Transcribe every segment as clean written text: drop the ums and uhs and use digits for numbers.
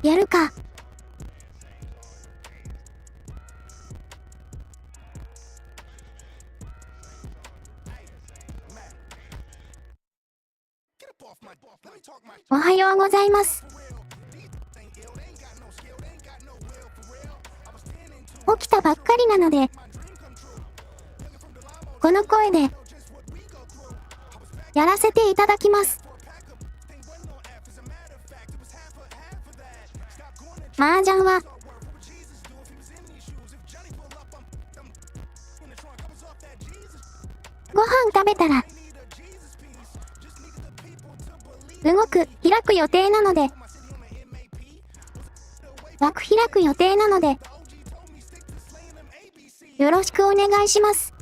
やるか。おはようございます。起きたばっかりなので、この声でやらせていただきます。麻雀はご飯食べたら開く予定なので、枠開く予定なので、よろしくお願いします。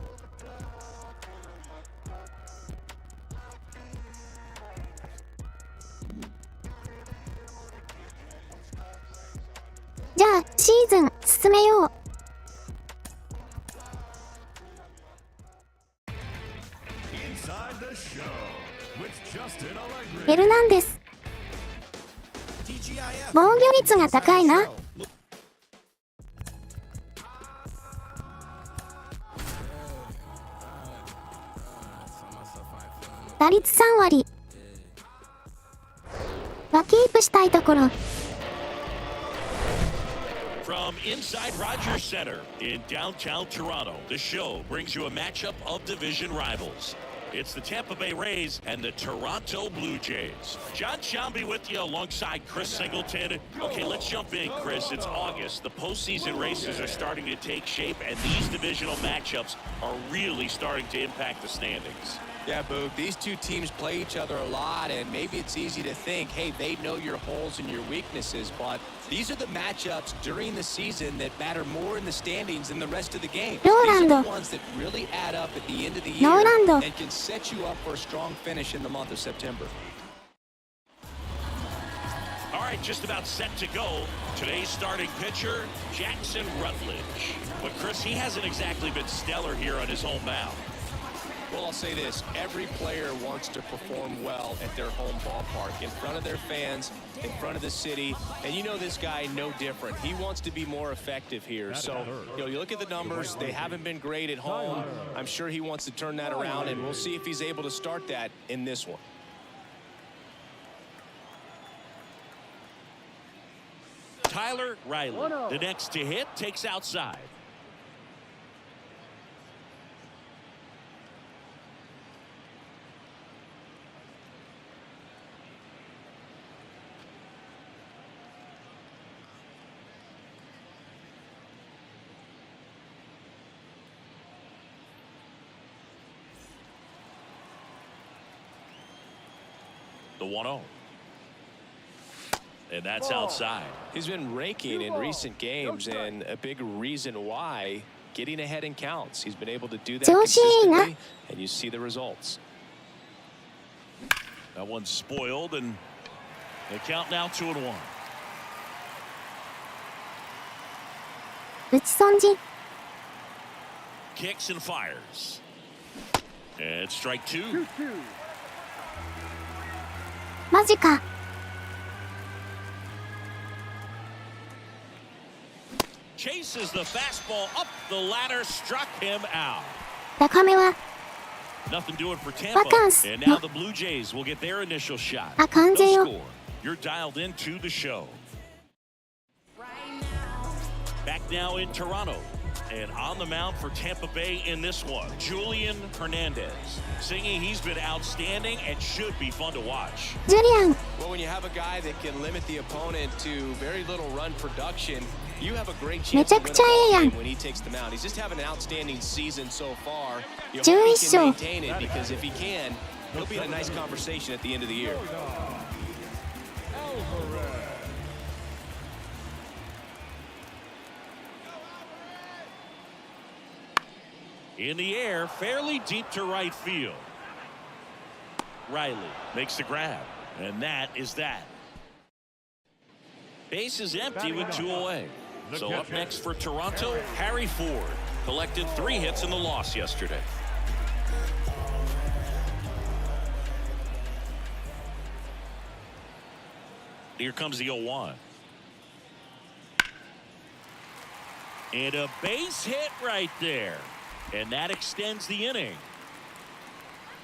じゃあ、シーズン進めよう。ヘルナンデス。防御率が高いな。打率3割。はキープしたいところ。From inside Rogers Center in downtown Toronto, the show brings you a matchup of division rivals. It's the Tampa Bay Rays and the Toronto Blue Jays. John Shambi with you alongside Chris Singleton. Okay, let's jump in, Chris. It's August. The postseason races are starting to take shape, and these divisional matchups are really starting to impact the standings. Yeah, Boog, these two teams play each other a lot, and maybe it's easy to think, hey, they know your holes and your weaknesses, but these are the matchups during the season that matter more in the standings than the rest of the game. These are the ones that really add up at the end of the year and can set you up for a strong finish in the month of September. All right, just about set to go. Today's starting pitcher, Jackson Rutledge. But, Chris, he hasn't exactly been stellar here on his home mound. Well, I'll say this, every player wants to perform well at their home ballpark, in front of their fans, in front of the city, and you know this guy no different. He wants to be more effective here. So, you look at the numbers, they haven't been great at home. I'm sure he wants to turn that around, and we'll see if he's able to start that in this one. Tyler Riley, the next to hit, takes outside. The 1-0. And that's outside. He's been raking in recent games, and a big reason why, getting ahead in counts. He's been able to do that consistently, and you see the results. That one's spoiled, and the count now 2-1. 打ち損じ。 Kicks and fires. And strike two. マジか。 Chases the fastball up the ladder, struck him out. 高めは Nothing doing for Tampa. And now the Blue Jays will get their initial shot. あ、完全よ。 No score. You're dialed into the show. Back now in Toronto. And on the mound for Tampa Bay in this one, Julian Hernandez. Singing, he's been outstanding and should be fun to watch. Julian. Well, when you have a guy that can limit the opponent to very little run production, you have a great chance to win a game when he takes the mound. He's just having an outstanding season so far. You hope he can maintain it, because if he can, he'll be in a nice conversation at the end of the year. In the air, fairly deep to right field. Riley makes the grab, and that is that. Base is empty with 2 away. So up next for Toronto, Harry Ford collected 3 hits in the loss yesterday. Here comes the 0-1. And a base hit right there. And that extends the inning.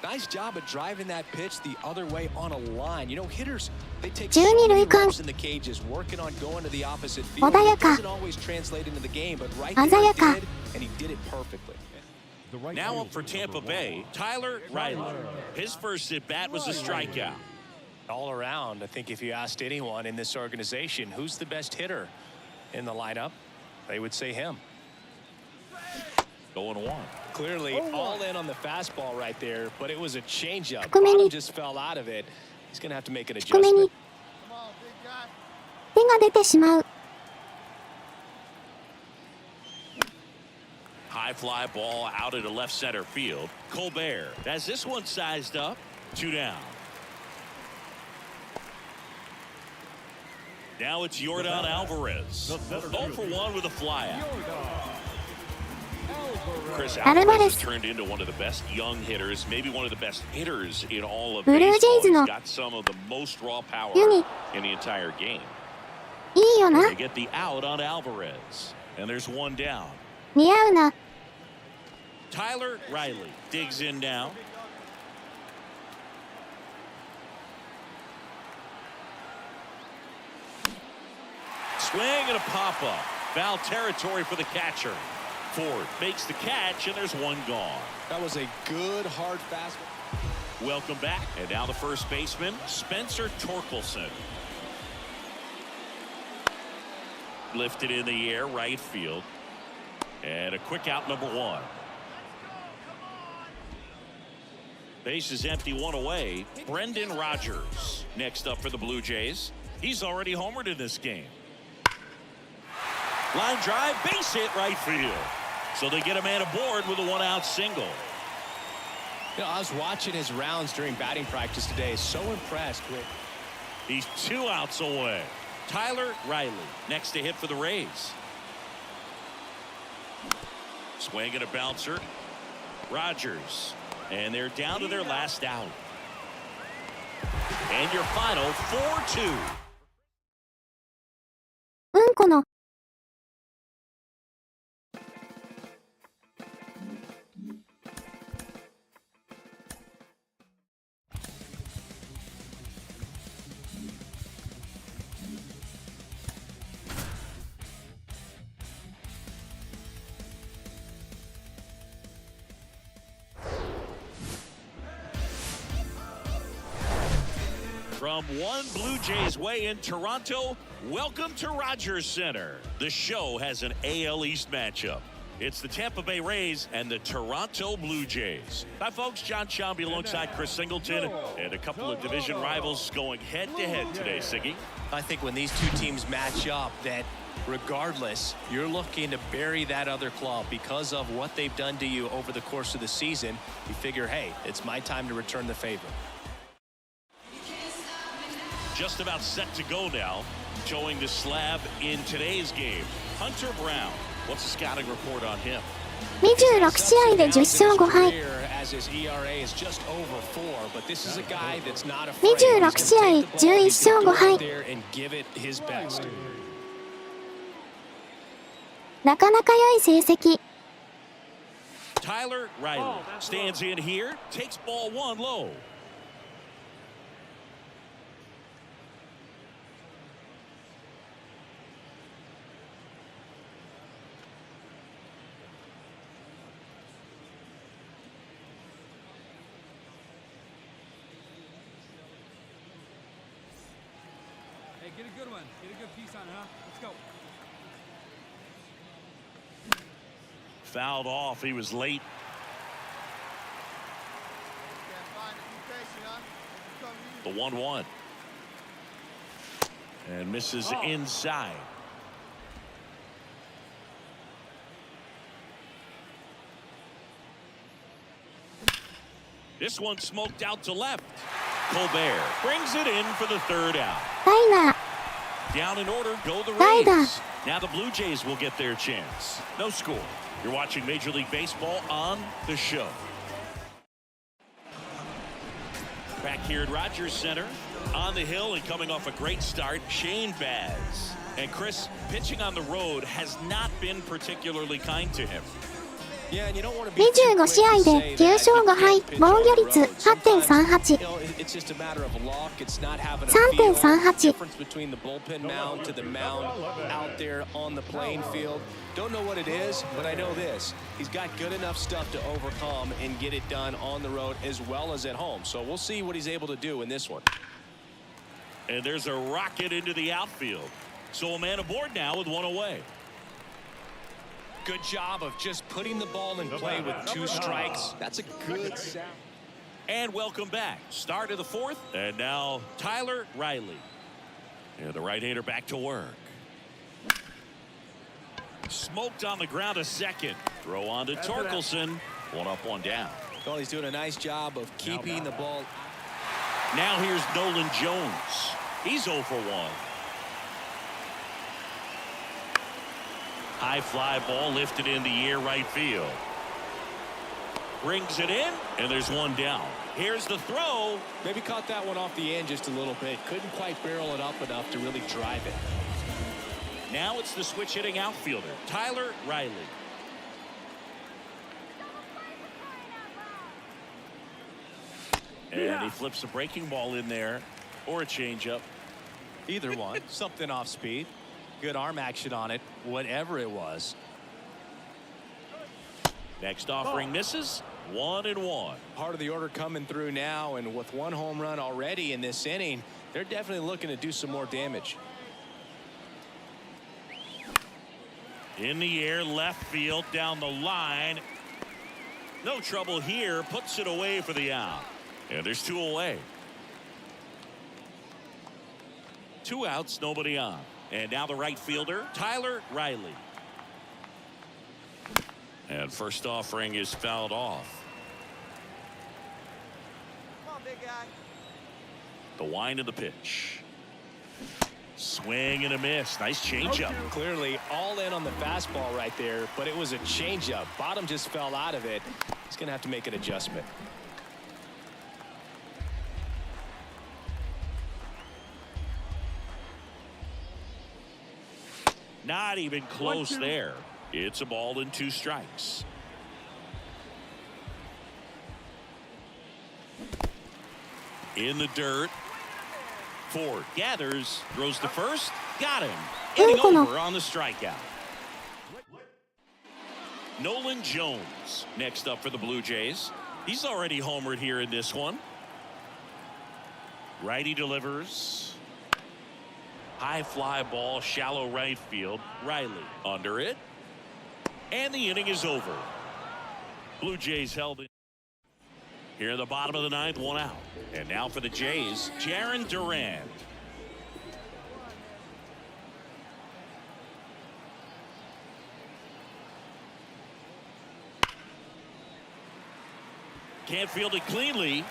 Nice job of driving that pitch the other way on a line. You know, hitters, they take 12 so many 塁間 reps in the cages, working on going to the opposite field. 穏や It か doesn't always translate into the game, but right 鮮 there や it か did, and he did it perfectly. Now up for Tampa Bay, Tyler Riley. His first at-bat was a strikeout. All around, I think if you asked anyone in this organization who's the best hitter in the lineup, they would say him. 0-1. Clearly all in on the fastball right there, but it was a changeup. 低めに Bottom just fell out of it. He's going to have to make an 低めに adjustment. 手が出てしまう。 High fly ball out into left center field. Colbert has this one sized up. 2 down. Now it's Yordan Alvarez. 0 for 1 with a flyout. Chris Alvarez has turned into one of the best young hitters, maybe one of the best hitters in all of ブルージェイ baseball. ズ He's の got some of the most raw power ユニ in the entire game. いいよな。 They get the out on Alvarez. And there's 1 down. 似合うな。 Tyler Riley digs in now. Swing and a pop-up. Foul territory for the catcher. Ford makes the catch, and there's 1 gone. That was a good, hard fastball. Welcome back. And now the first baseman, Spencer Torkelson. Lifted in the air, right field. And a quick out, number 1. Base is empty, 1 away. Brendan Rodgers next up for the Blue Jays. He's already homered in this game. Line drive, base hit, right field. So they get a man aboard with a 1-out single. You know, I was watching his rounds during batting practice today. So impressed with. He's 2 outs away. Tyler Riley next to hit for the Rays. Swing and a bouncer. Rodgers. And they're down to their last out. And your final 4-2. うんこの。 From one Blue Jays way in Toronto, welcome to Rogers Center. The show has an AL East matchup. It's the Tampa Bay Rays and the Toronto Blue Jays. Hi, folks. John Shambi alongside Chris Singleton and a couple of division rivals going head-to-head today, Siggy. I think when these two teams match up, that regardless, you're looking to bury that other club because of what they've done to you over the course of the season. You figure, hey, it's my time to return the favor. Just about set to go now. Showing the slab in today's game. Hunter Brown. What's the scouting report on him? 26試合で10勝5敗。 26試合11勝5敗。 なかなか良い成績。 Tyler Riley stands in here, takes ball 1 low. Hey, get a good one. Get a good piece on it, huh? Let's go. Fouled off. He was late. The 1-1. And misses inside. This one smoked out to left. Colbert brings it in for the 3rd out. タイラー。 Down in order, go the Tyler. Rays. Now the Blue Jays will get their chance. No score. You're watching Major League Baseball on the show. Back here at Rogers Center, on the hill and coming off a great start, Shane Baz. And Chris, pitching on the road has not been particularly kind to him. 25試合で9勝5敗、防御率 8.38。3.38。Don't know what it is, but I know this. He's got good enough stuff to overcome and get it done on the road as well as at home. So we'll see what he's able to do in this one. And there's a rocket into the outfield. So a man aboard now with one away. Good job of just putting the ball in play with 2 strikes. That's a good sound. And welcome back. Start of the 4th. And now Tyler Riley. And the right-hander back to work. Smoked on the ground a second. Throw on to Torkelson. 1 up, 1 down. Well, he's doing a nice job of keeping the ball. Now here's Nolan Jones. He's 0 for 1. High fly ball lifted in the air right field. Brings it in, and there's 1 down. Here's the throw. Maybe caught that one off the end just a little bit. Couldn't quite barrel it up enough to really drive it. Now it's the switch hitting outfielder, Tyler Riley. And he flips a breaking ball in there, or a changeup. Either one. Something off speed. Good arm action on it, whatever it was. Next offering misses. 1-1. Part of the order coming through now, and with 1 home run already in this inning, they're definitely looking to do some more damage. In the air, left field, down the line. No trouble here. Puts it away for the out. And there's 2 away. 2 outs, nobody on. And now the right fielder, Tyler Riley. And first offering is fouled off. Come on, big guy. The wind of the pitch. Swing and a miss. Nice changeup. Clearly all in on the fastball right there, but it was a changeup. Bottom just fell out of it. He's going to have to make an adjustment. Not even close there. It's a ball and 2 strikes. In the dirt. Ford gathers, throws to first, got him. Inning over on the strikeout. Nolan Jones next up for the Blue Jays. He's already homered here in this one. Righty delivers. High fly ball, shallow right field. Riley under it. And the inning is over. Blue Jays held it. Here in the bottom of the 9th, 1 out. And now for the Jays, Jarren Duran. Can't field it cleanly.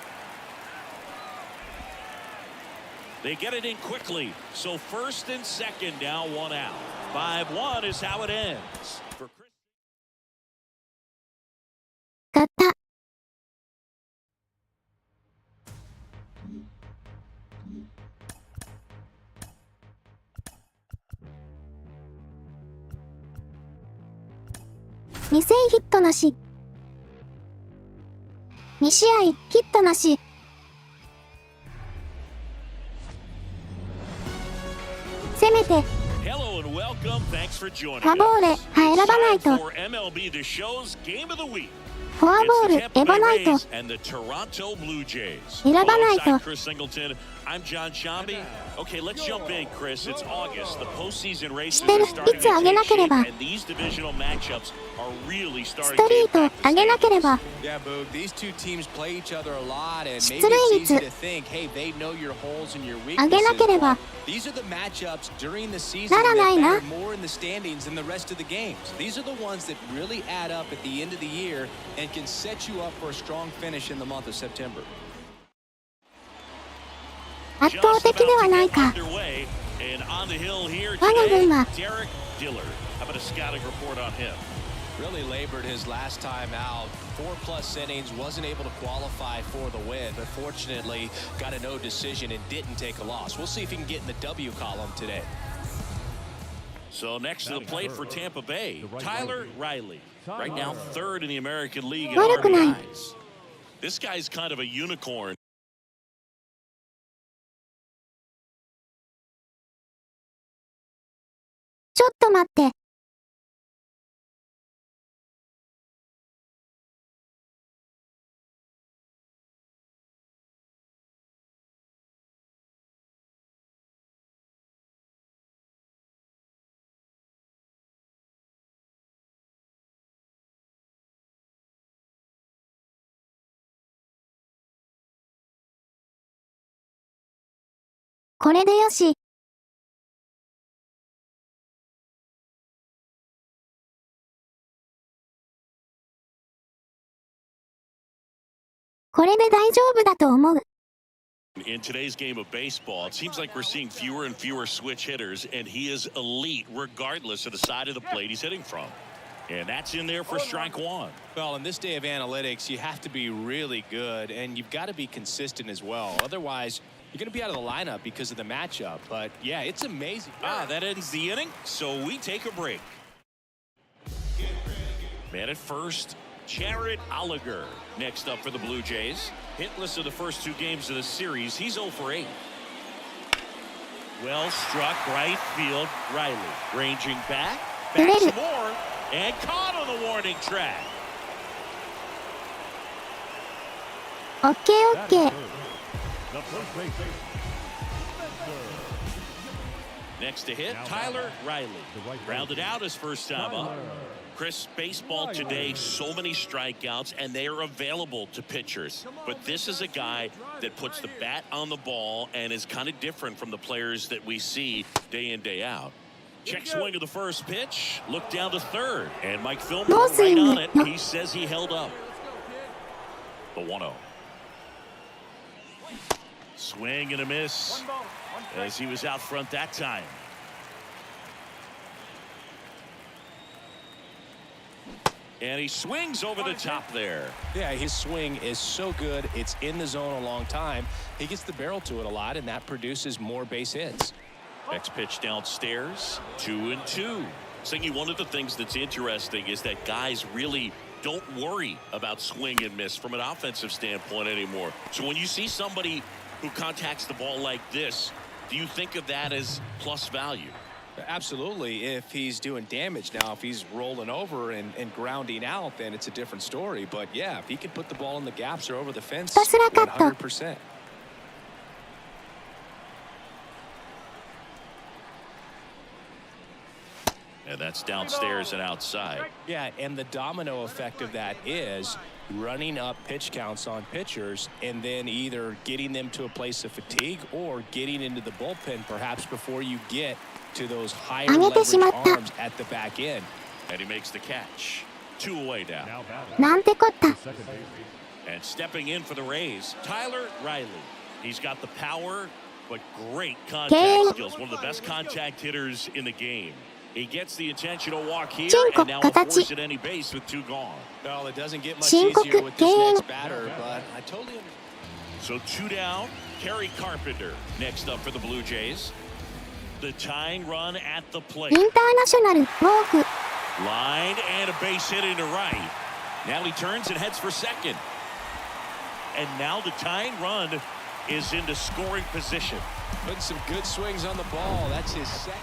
They get it in quickly. So first and second now, 1 out. 5-1 is how it ends. For Chris. 勝った。2戦ヒットなし。2試合ヒットなし。せめて Hello and welcome. Thanks for joining フォアボール us. 選ばない Time と。 for MLB The Show's Game of the Week. フォアボール It's the 選ば Tampa な Bay いと。 Rays and the Toronto Blue Jays. 選ばないと。 Alongside Chris Singleton, I'm John Shambi. Okay, let's jump in, Chris. It's August. The postseason races 知って are る。 starting いつ上げ to な take けれ shape, ば。 and these divisional matchups are really ス starting ト to リート impact the 上げなけれ standings. ば。 Yeah, Boog, these 2 teams play each other a lot, and 出 maybe 塁 it's 率 easy to think, hey, they know your holes and your 上げな weaknesses. ければ。 These are the matchups during the season なら that ないな。 matter more in the standings than the rest of the games. These are the ones that really add up at the end of the year and can set you up for a strong finish in the month of September. 圧倒 Just 的で about は to ない get か。 underway, and on the hill here 我が today, 軍は Derek Dillard. How about a scouting report on him? Really labored his last time out. 4+ innings, wasn't able to qualify for the win, but fortunately got a no decision and didn't take a loss. We'll see if he can get in the W column today. So next to the plate for Tampa Bay, Tyler Riley. Right now third in the American League in 悪くない。 RBIs. This guy's kind of a unicorn. ちょっと待って。これでよし。これで大丈夫だと思う。 In today's game of baseball, it seems like we're seeing fewer and fewer switch hitters, and he is elite regardless of the side of the plate he's hitting from. And that's in there for strike one. Well, in this day of analytics, you have to be really good, and you've got to be consistent as well. Otherwise, you're going to be out of the lineup because of the matchup. But, yeah, it's amazing. That ends the inning, so we take a break. Man at first, Jared Oliger. Next up for the Blue Jays. Hitless of the first two games of the series. He's 0 for 8. Well struck right field. Riley ranging back some more, and caught on the warning track. オッケーオッケー。 Next to hit, Tyler Riley. Rounded out his first time up. Chris, baseball today, so many strikeouts, and they are available to pitchers. But this is a guy that puts the bat on the ball and is kind of different from the players that we see day in, day out. Check swing of the first pitch. Look down to third. And Mike Fillmore right on it. He says he held up. The 1-0. Swing and a miss as he was out front that time. And he swings over the top there. Yeah, his swing is so good. It's in the zone a long time. He gets the barrel to it a lot, and that produces more base hits. Next pitch downstairs, 2-2. Singy, one of the things that's interesting is that guys really don't worry about swing and miss from an offensive standpoint anymore. So when you see somebody who contacts the ball like this, do you think of that as plus value? Absolutely, if he's doing damage. Now, if he's rolling over and grounding out, then it's a different story. But, yeah, if he can put the ball in the gaps or over the fence, 100%. And that's downstairs and outside. Yeah, and the domino effect of that is running up pitch counts on pitchers and then either getting them to a place of fatigue or getting into the bullpen perhaps before you get to those higher leverage arms at the back end. And he makes the catch. 2 away now. なんてこった。 And stepping in for the Rays, Tyler Riley. He's got the power, but great contact skills. One of the best contact hitters in the game. He gets the intentional walk here, and now a force at any base with 2 gone. Well, it doesn't get much easier with this next batter, but I totally understand. So 2 down, Kerry Carpenter next up for the Blue Jays. The tying run at the plate. インターナショナル、ウォーク。 Line and a base hit into right. Now he turns and heads for second. And now the tying run is into scoring position. Putting some good swings on the ball. That's his second.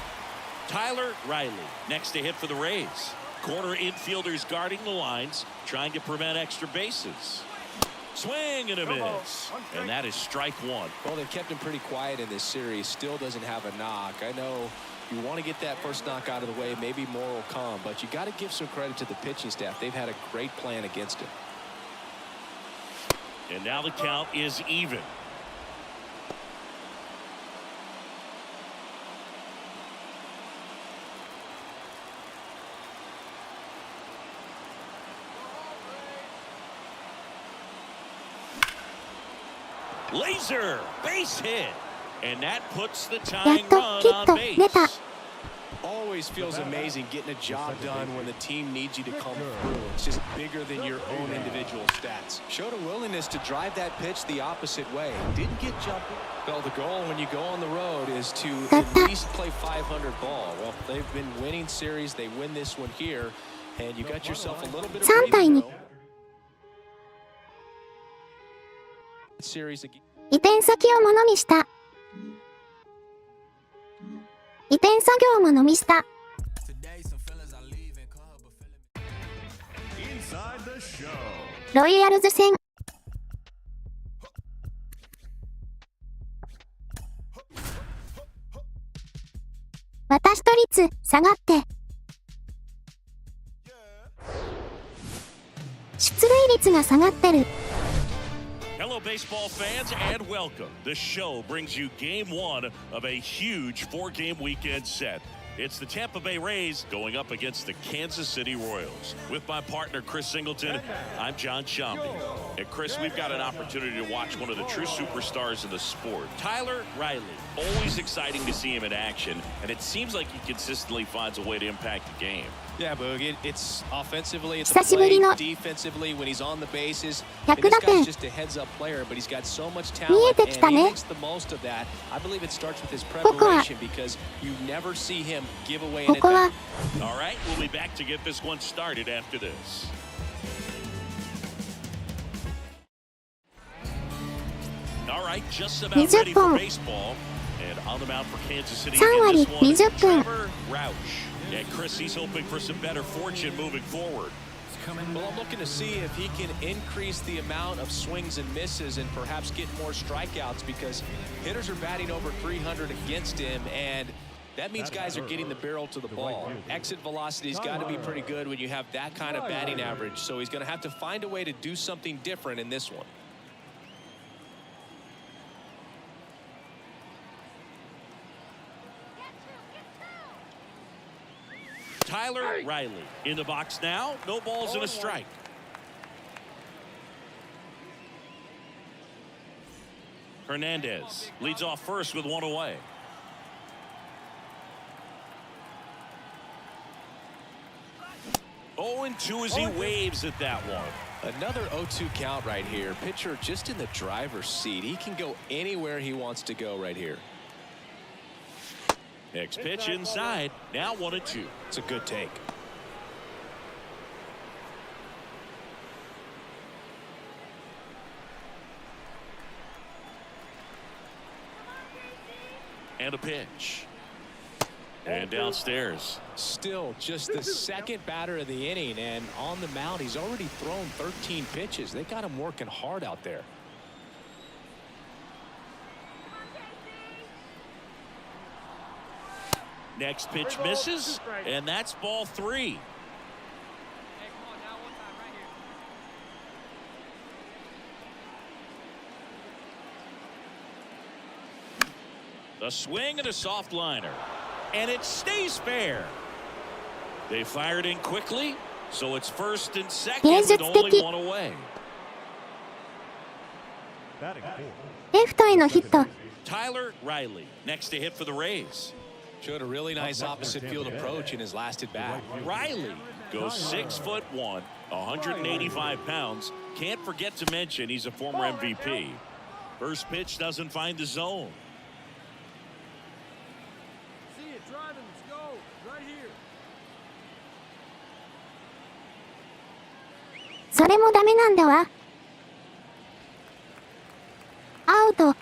Tyler Riley next to hit for the Rays. Corner infielders guarding the lines, trying to prevent extra bases. Swing and a miss. And that is strike 1. Well, they've kept him pretty quiet in this series. Still doesn't have a knock. I know you want to get that first knock out of the way. Maybe more will come. But you got to give some credit to the pitching staff. They've had a great plan against him. And now the count is even. Laser base hit, and that puts the tying run on base. always feels amazing getting a job done when the team needs you to come through. It's just bigger than your own individual stats. Showed a willingness to drive that pitch the opposite way. Didn't get jumpy. Well, the goal when you go on the road is to at least play 500 ball. Well, they've been winning series. They win this one here, and you got yourself a little bit of breathing room. Series again. 移転先をものにした。移転作業ものみした。ロイヤルズ戦。私と率下がって。出塁率が下がってる。Hello, baseball fans, and welcome. The show brings you game one of a huge four-game weekend set. It's the Tampa Bay Rays going up against the Kansas City Royals. With my partner, Chris Singleton, I'm John Shambi. And Chris, we've got an opportunity to watch one of the true superstars in the sport, Tyler Riley. Always exciting to see him in action, and it seems like he consistently finds a way to impact the game. Yeah, Boog, it's offensively, it's a play, defensively when he's on the bases. I mean, this guy's just a heads-up player, but he's got so much talent, and he makes the most of that. I believe it starts with his preparation because you never see him give away an advantage. All right, we'll be back to get this one started after this. All right, just about ready for baseball. And on the mound for Kansas City in this one, Trevor Roush. Yeah, Chris, he's hoping for some better fortune moving forward. Well, I'm looking to see if he can increase the amount of swings and misses and perhaps get more strikeouts because hitters are batting over 300 against him, and that means guys are getting the barrel to the ball. Exit velocity's got to be pretty good when you have that kind of batting average, so he's going to have to find a way to do something different in this one. Tyler Riley in the box now. No balls and a strike. Hernandez leads off first with one away. Oh, and 2 as he waves at that one. Another 0-2 count right here. Pitcher just in the driver's seat. He can go anywhere he wants to go right here. Next pitch inside. Now 1-2. It's a good take. And a pitch. And downstairs. Still just the second batter of the inning, and on the mound he's already thrown 13 pitches. They got him working hard out there. Next pitch misses, and that's ball 3. A swing and a soft liner, and it stays fair. They fired in quickly, so it's first and second with only 1 away. レフトへのヒット。 Tyler Riley next to hit for the Rays. Showed a really nice opposite field approach in his last at bat. Riley goes 6'1", 185 pounds. Can't forget to mention he's a former MVP. First pitch doesn't find the zone. See it driving. Let's go. Right here. それもダメなんだわ。アウト。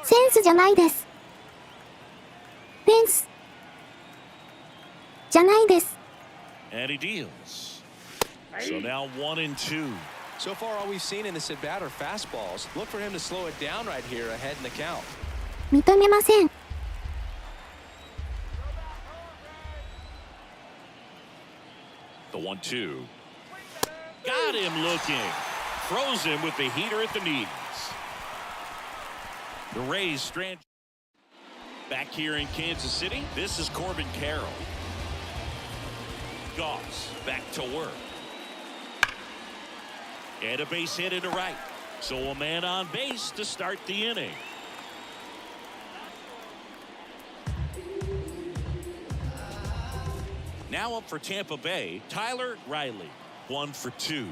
センスじゃないです。フェンス。じゃないです。And he deals. So now 1-2. So far, all we've seen in this at bat are fastballs. Look for him to slow it down right here ahead in the count. 認めません。The 1-2. Got him looking. Throws him with the heater at the knees. The Rays strand back here in Kansas City. This is Corbin Carroll. Goss back to work. And a base hit into right. So a man on base to start the inning. Now up for Tampa Bay, Tyler Riley. 1 for 2.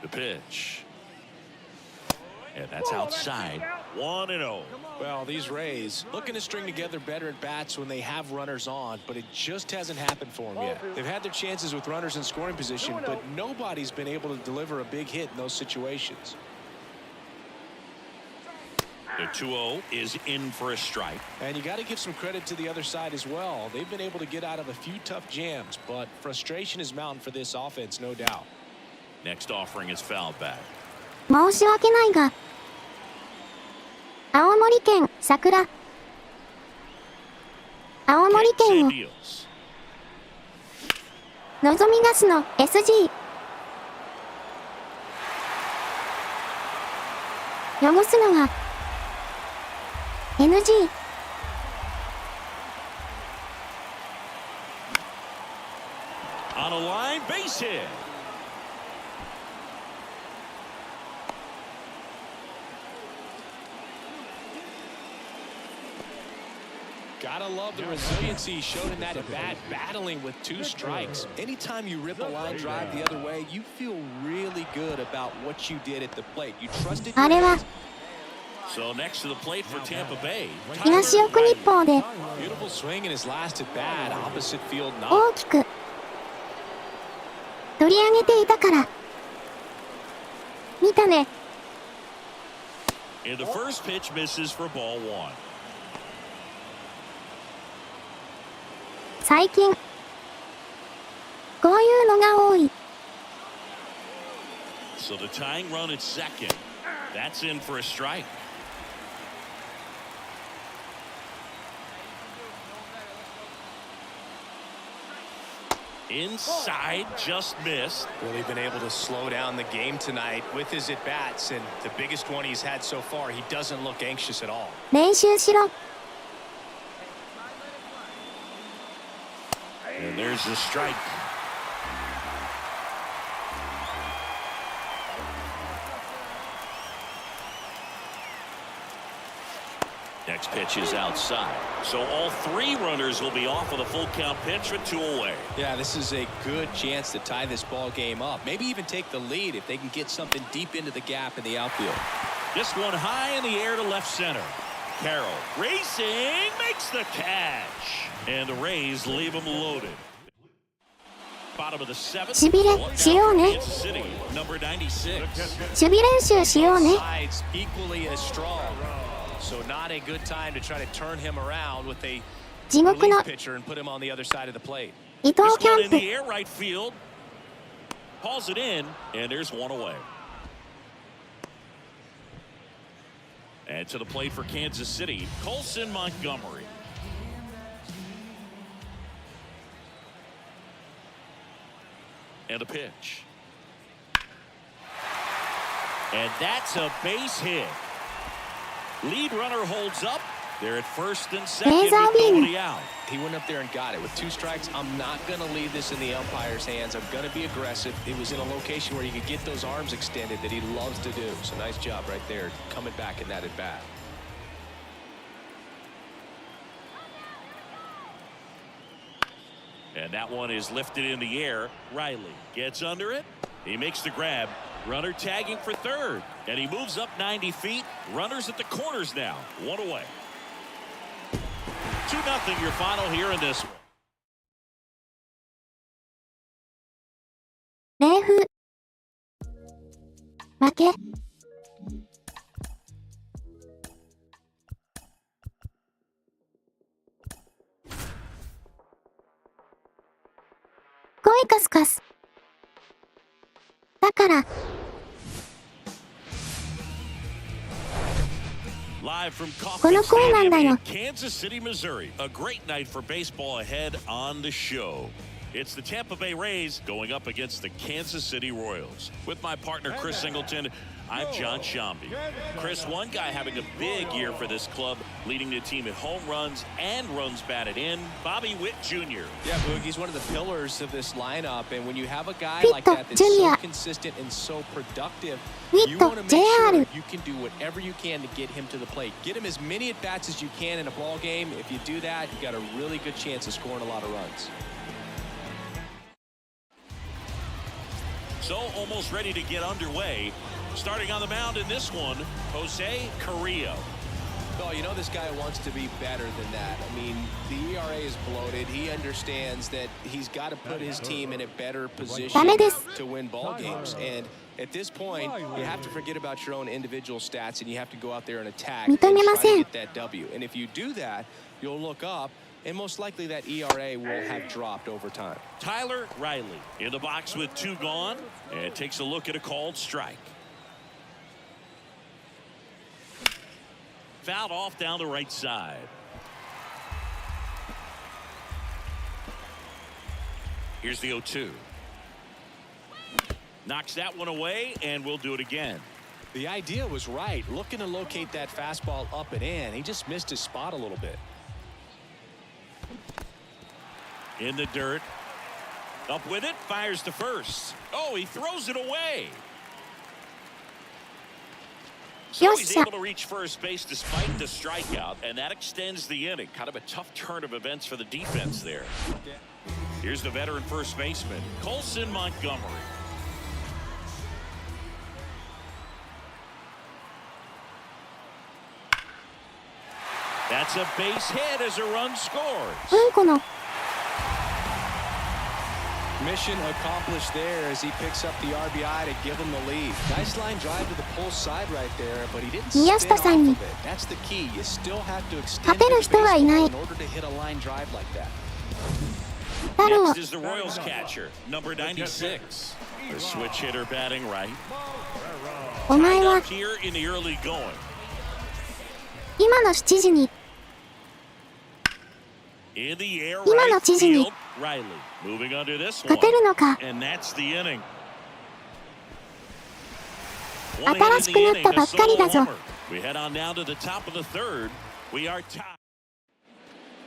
The pitch. And that's outside. 1-0. Well, these Rays looking to string together better at bats when they have runners on, but it just hasn't happened for them yet. They've had their chances with runners in scoring position, but nobody's been able to deliver a big hit in those situations. The 2-0 is in for a strike. And you got to give some credit to the other side as well. They've been able to get out of a few tough jams, but frustration is mounting for this offense, no doubt. Next offering is fouled back. 申し訳ないが。青森県桜。青森県を。のぞみガスの SG。汚すのは NG。On a line, base hit. Gotta love the resiliency shown in that at bat, battling with 2 strikes. Anytime you rip a line drive the other way, you feel really good about what you did at the plate. You trusted your あれは So next to the plate for Tampa Bay. 東奥日報で beautiful swing in his last at bat, opposite field 大 knock. きく取り上げていたから見たね。 And the first pitch misses for ball 1. 最近こういうのが多い。 So the tying run at second. That's in for a strike. Inside, just missed. Really been able to slow down the game tonight with his at-bats, and the biggest one he's had so far, he doesn't look anxious at all. 練習しろ。 And there's the strike. Next pitch is outside. So all 3 runners will be off with a full count pitch with 2 away. Yeah, this is a good chance to tie this ball game up. Maybe even take the lead if they can get something deep into the gap in the outfield. This one high in the air to left center. Carroll racing, makes the catch. And the Rays leave him loaded. Bottom of the 7th. しびれしようね。 Kansas City, number 96. 守備練習しようね。 Sides equally as strong. So not a good time to try to turn him around with a 地獄の relief pitcher and put him on the other side of the plate. 伊藤 This キャ one ン in プ。 the air, right field. Hauls it in, and there's 1 away. And to the plate for Kansas City, Colson Montgomery. And a pitch. And that's a base hit. Lead runner holds up. They're at first and second with nobody out. He went up there and got it. With 2 strikes, I'm not going to leave this in the umpire's hands. I'm going to be aggressive. It was in a location where you could get those arms extended that he loves to do. So nice job right there, coming back in that at bat. And that one is lifted in the air. Riley gets under it. He makes the grab. Runner tagging for third. And he moves up 90 feet. Runners at the corners now. 1 away. 2-0 your final here in this one. 冷風負け。声カスカス。だから。 Live from この Kauffman 声なんだ Stadium よ。 in Kansas City, Missouri. A great night for baseball ahead on the show. It's the Tampa Bay Rays going up against the Kansas City Royals. With my partner, Chris Singleton, I'm John Shambi. Chris, one guy having a big year for this club, leading the team in home runs and runs batted in, Bobby Witt Jr. Yeah, Boog, he's one of the pillars of this lineup, and when you have a guy Witt like that that's Jr. so consistent and so productive, Witt you want to make sure Jr. you can do whatever you can to get him to the plate. Get him as many at-bats as you can in a ball game. If you do that, you got a really good chance of scoring a lot of runs. So almost ready to get underway. Starting on the mound in this one, Jose Carrillo. Oh, you know this guy wants to be better than that. I mean, the ERA is bloated. He understands that he's got to put his team in a better position to win ball games. And at this point, you have to forget about your own individual stats and you have to go out there and attack and try to get that W. And if you do that, you'll look up and most likely that ERA will have dropped over time. Tyler Riley in the box with 2 gone and takes a look at a called strike. Fouled off down the right side. Here's the 0-2. Knocks that one away, and we'll do it again. The idea was right. Looking to locate that fastball up and in. He just missed his spot a little bit. In the dirt. Up with it. Fires to first. Oh, he throws it away. So he's able to reach first base despite the strikeout, and that extends the inning. Kind of a tough turn of events for the defense there. Here's the veteran first baseman, Colson Montgomery. That's a base hit as a run scores. Mission accomplished there as he picks up the RBI to give him the lead. Nice line drive to the pull side right there, but he didn't spin off of it. That's the key. You still have to extend your baseball in order to hit a line drive like that. Next is the Royals catcher, number 96. The switch hitter batting right. Tied up here in the early going. 今の7時に In the air right field, Riley moving under this one, and that's the inning. 新しくなったばっかりだぞ。 We head on down to the top of the third. We are tied.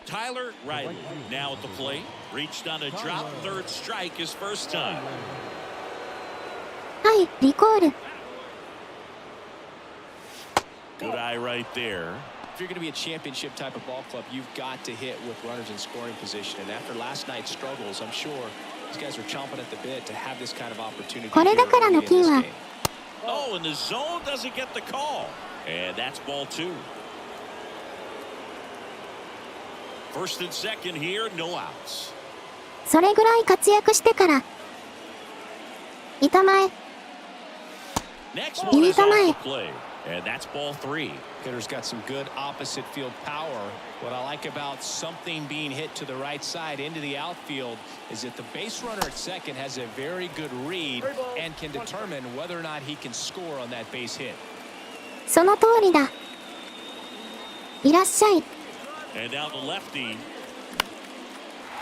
Tyler Riley now at the plate. Reached on a drop third strike his first time. はい、リコール。 Good eye right there. If you're going to be a championship type of ball club, you've got to hit with runners in scoring position. And after last night's struggles, I'm sure these guys are chomping at the bit to have this kind of opportunity. これだからの金は。 Oh, and the zone doesn't get the call. And that's ball 2. First and second here, no outs. それぐらい活躍してから。板前。 Next one is off the play. And that's ball 3. Hitter's got some good opposite field power. What I like about something being hit to the right side into the outfield is that the base runner at second has a very good read and can determine whether or not he can score on that base hit. その通りだ。いらっしゃい。 And now the lefty.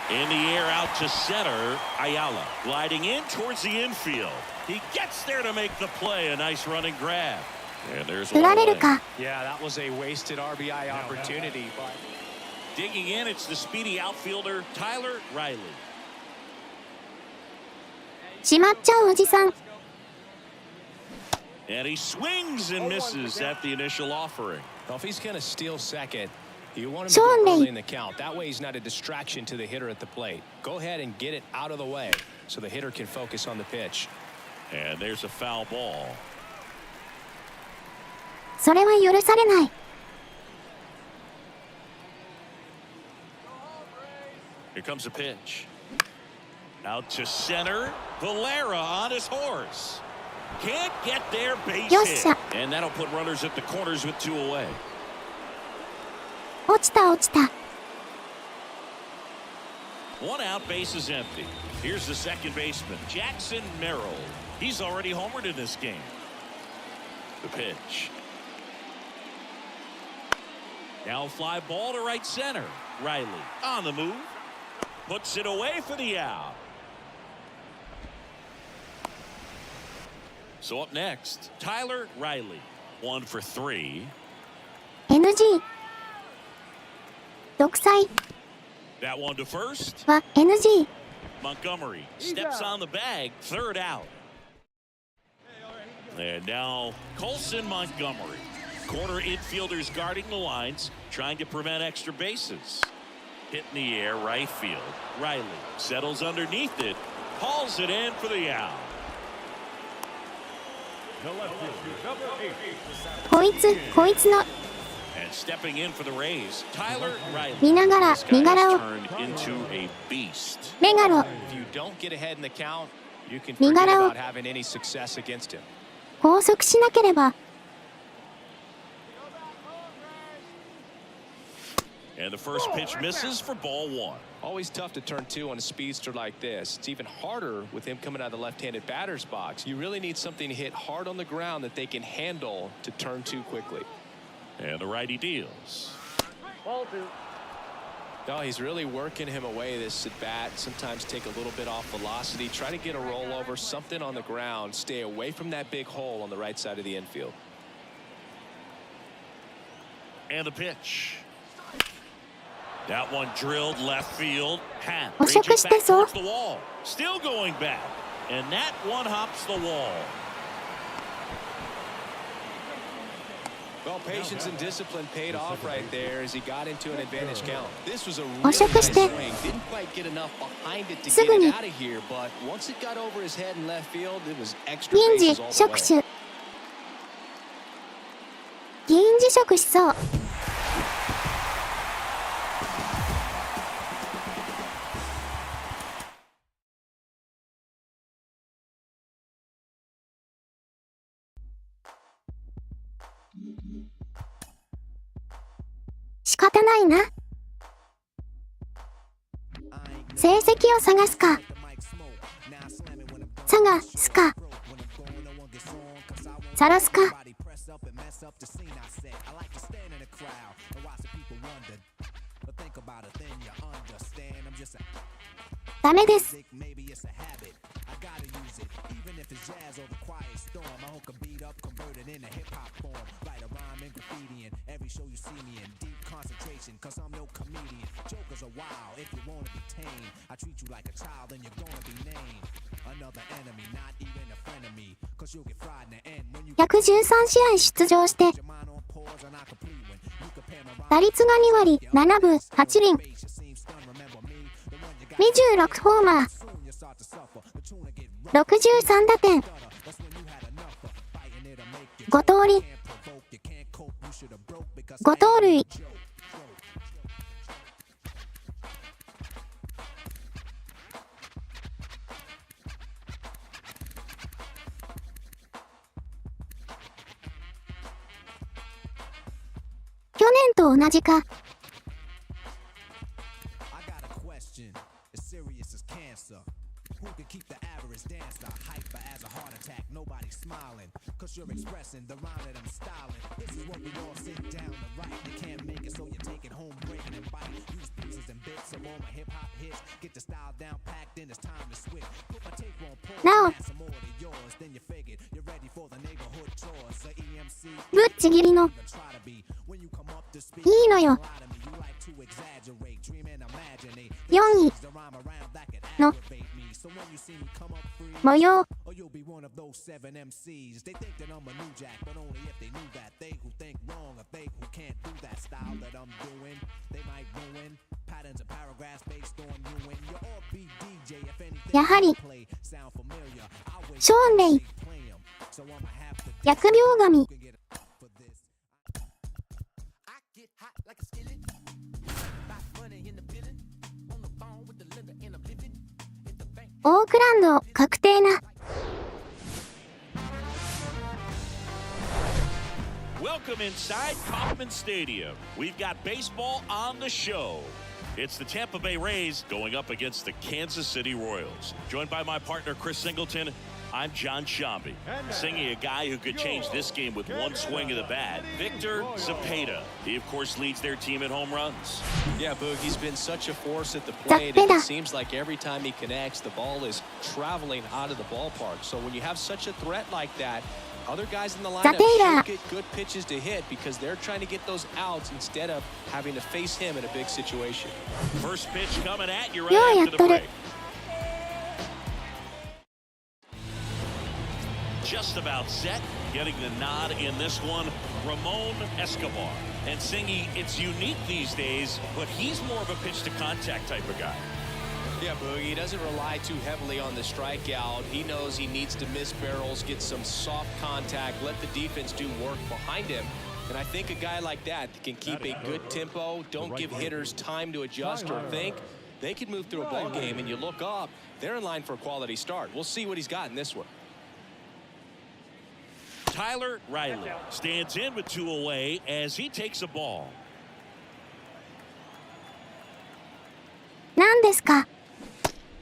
In the air out to center. Ayala gliding in towards the infield. He gets there to make the play. A nice running grab. And there's one away. Yeah, that was a wasted RBI opportunity. But digging in, it's the speedy outfielder Tyler Riley. しまっちゃうおじさん。 And he swings and misses at the initial offering. Well, if he's going to steal second, you want him to go early in the count. That way he's not a distraction to the hitter at the plate. Go ahead and get it out of the way so the hitter can focus on the pitch. And there's a foul ball. それは許されない。 Here comes a pitch. Out to center. Valera on his horse. Can't get there, base hit. And that'll put runners at the corners with 2 away. 落ちた落ちた。 1 out, base is empty. Here's the second baseman, Jackson Merrill. He's already homered in this game. The pitch. Now a fly ball to right center. Riley on the move. Puts it away for the out. So up next, Tyler Riley. 1 for 3. NG。独裁。 That one to first. は NG。 Montgomery steps on the bag. 3rd out. And now Colson Montgomery. Corner infielders guarding the lines, trying to prevent extra bases. Hit in the air, right field. Riley settles underneath it, hauls it in for the out. こいつの And stepping in for the Rays, Tyler Riley. 見ながら This guy 身柄 has を turned into a beast. メガロ If you don't get ahead in the count, you can 身 forget 柄を about having any success against him. 拘束しなければ And the first pitch misses for ball one. Always tough to turn two on a speedster like this. It's even harder with him coming out of the left-handed batter's box. You really need something to hit hard on the ground that they can handle to turn two quickly. And the righty deals. No, he's really working him away this at bat. Sometimes take a little bit off velocity. Try to get a rollover, something on the ground. Stay away from that big hole on the right side of the infield. And the pitch. That one drilled left field. Hat 捕食 reaching して back そう towards the wall. Still going back. And that one hops the wall. Well, patience and discipline paid off right there as he got into an advantage count. This was a 捕 really 食 nice して swing. Didn't quite get enough behind it to す get ぐ it に out of here, but once it got over his head in left field, it was extra 銀 bases 次 all the 触 way. 手銀次触しそう仕方ないな成績を探すか探すか探すかダメです113試合出場して打率が2割7分8厘26ホーマー63打点5盗塁5盗塁去年と同じかなおぶっちぎりのいいのよ4位の模様やはりショーンレイ疫病神オークランド確定な Welcome inside Kauffman Stadium. We've got baseball on the show. It's the Tampa Bay Rays going up against the Kansas City Royals. Joined by my partner, Chris Singleton, I'm John Shambi. Singing a guy who could change this game with one swing of the bat, Victor Zepeda. He, of course, leads their team in home runs. Yeah, Boog, he's been such a force at the plate. And it seems like every time he connects, the ball is traveling out of the ballpark. So when you have such a threat like that, other guys in the lineup should get good pitches to hit because they're trying to get those outs instead of having to face him in a big situation. First pitch coming at you right after the break. Just about set, getting the nod in this one, Ramon Escobar. And Singy, it's unique these days, but he's more of a pitch to contact type of guy. Yeah, Boogie, he doesn't rely too heavily on the strikeout. He knows he needs to miss barrels, get some soft contact, let the defense do work behind him. And I think a guy like that can keep a good tempo, don't give hitters time to adjust or think. They can move through a ball game, and you look up, they're in line for a quality start. We'll see what he's got in this one. Tyler Riley stands in with 2 away as he takes a ball. 何ですか？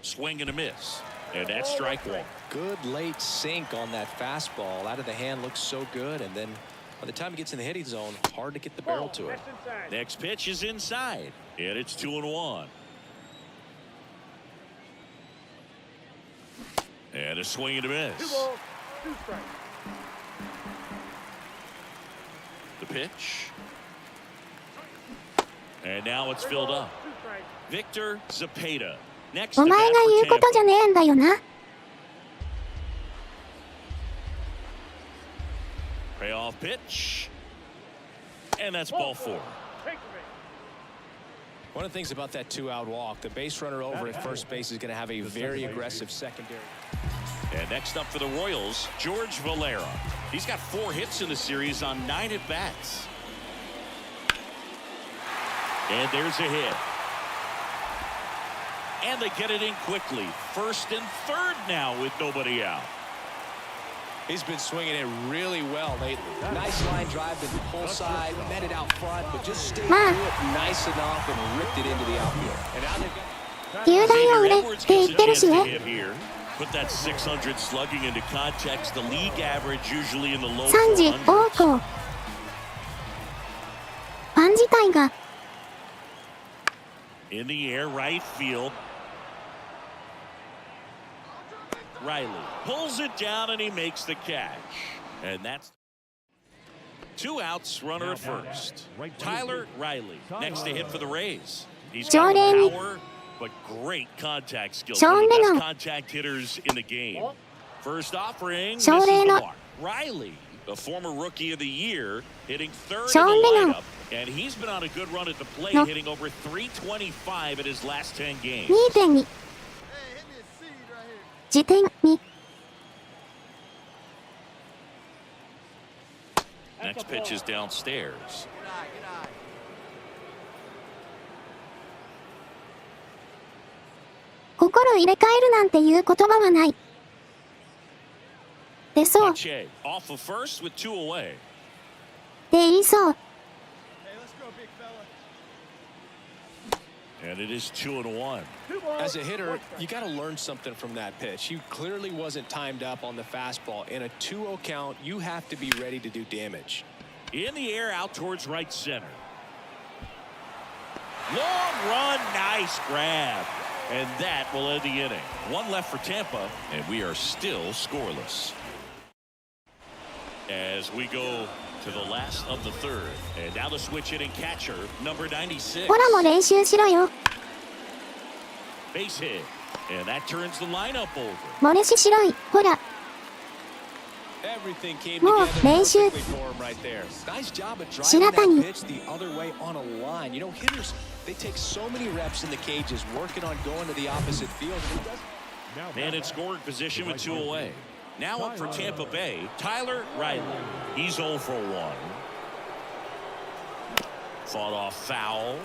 Swing and a miss. And that's strike one. Good late sink on that fastball. Out of the hand looks so good, and then by the time it gets in the hitting zone, hard to get the barrel to it. Next pitch is inside, and it's 2-1. And a swing and a miss. 2 balls, 2 strikes. The pitch. And now it's filled up. Victor Zapata. Next お to 前 bat が for 言うことじゃ Tampa. ねえんだよな。Payoff pitch. And that's ball 4. One of the things about that 2-out walk, the base runner over at first base is going to have a very aggressive secondary. And next up for the Royals, George Valera. He's got 4 hits in the series on 9 at-bats. And there's a hit. And they get it in quickly. First and third now with nobody out. He's been swinging it really well lately. Nice line drive to the pull side, met it out front, but just stayed through it nice enough and ripped it into the outfield. And now they've got... 球団を売れって言ってるしね。 Put that 600 slugging into context. The league average usually in the low 3時 400s. 王校。ファン自体が In the air, right field. Riley pulls it down and he makes the catch. And that's 2 outs, runner at first. Tyler Riley next to hit for the Rays. He's got power, but great contact skills. One of the best contact hitters in the game. First offering, misses the mark. Riley, the former rookie of the year, hitting third in the lineup. And he's been on a good run at the plate, hitting over 325 in his last 10 games. 2.2 時点2 Next pitch is downstairs. 心入れ替えるなんていう言葉はない。出そう。 Pache off of first with 2 away. で言いそう。 And it is 2-1. As a hitter, you got to learn something from that pitch. He clearly wasn't timed up on the fastball. In a 2-0 count, you have to be ready to do damage. In the air, out towards right center. Long run, nice grab. And that will end the inning. 1 left for Tampa, and we are still scoreless. As we go to the last of the third. And now the switch hitting catcher, number 96. ほらも練習しろよ。 Base hit. And that turns the lineup over. 漏れし白い。ほら。 Everything came もう together 練習。 perfectly for him right there. Nice job of 白 driving 谷。 that pitch the other way on a line. You know, hitters, they take so many reps in the cages working on going to the opposite field. And in scoring position with 2 away. Now up for Tampa Bay, Tyler Riley. He's 0 for 1. Fought off foul.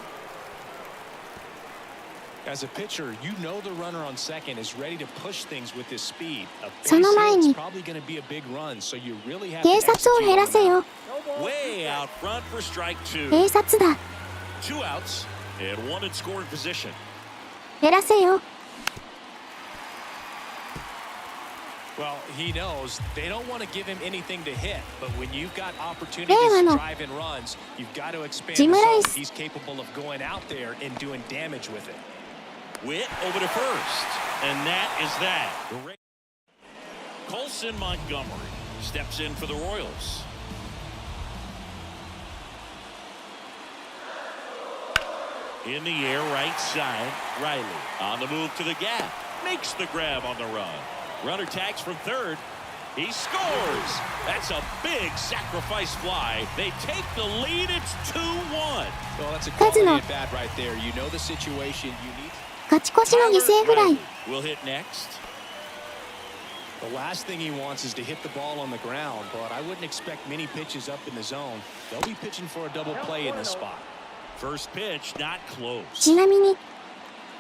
As a pitcher, you know the runner on second is ready to push things with his speed. A その base 前 hit に is probably going to be a big run, so you really have to 警察を execute 減ら on せ that. よ。 Way out front for strike 2. 警察だ。 2 outs and 1 in scoring position. 減らせよ。 Well, he knows they don't want to give him anything to hit, but when you've got opportunities 令和 to の drive in runs, you've got to expand ジ the ムライ zone. ス。 He's capable of going out there and doing damage with it. Witt over to first. And that is that. Colson Montgomery steps in for the Royals. In the air, right side, Riley on the move to the gap. Makes the grab on the run. Runner tags from third. He scores. That's a big sacrifice fly. They take the lead. It's 2-1. Well, that's a quality at bat right there. You know the situation. You need 勝ち越しの犠牲フライ。 will hit next. The last thing he wants is to hit the ball on the ground, but I wouldn't expect many pitches up in the zone. They'll be pitching for a double play in this spot. First pitch, not close. ちなみに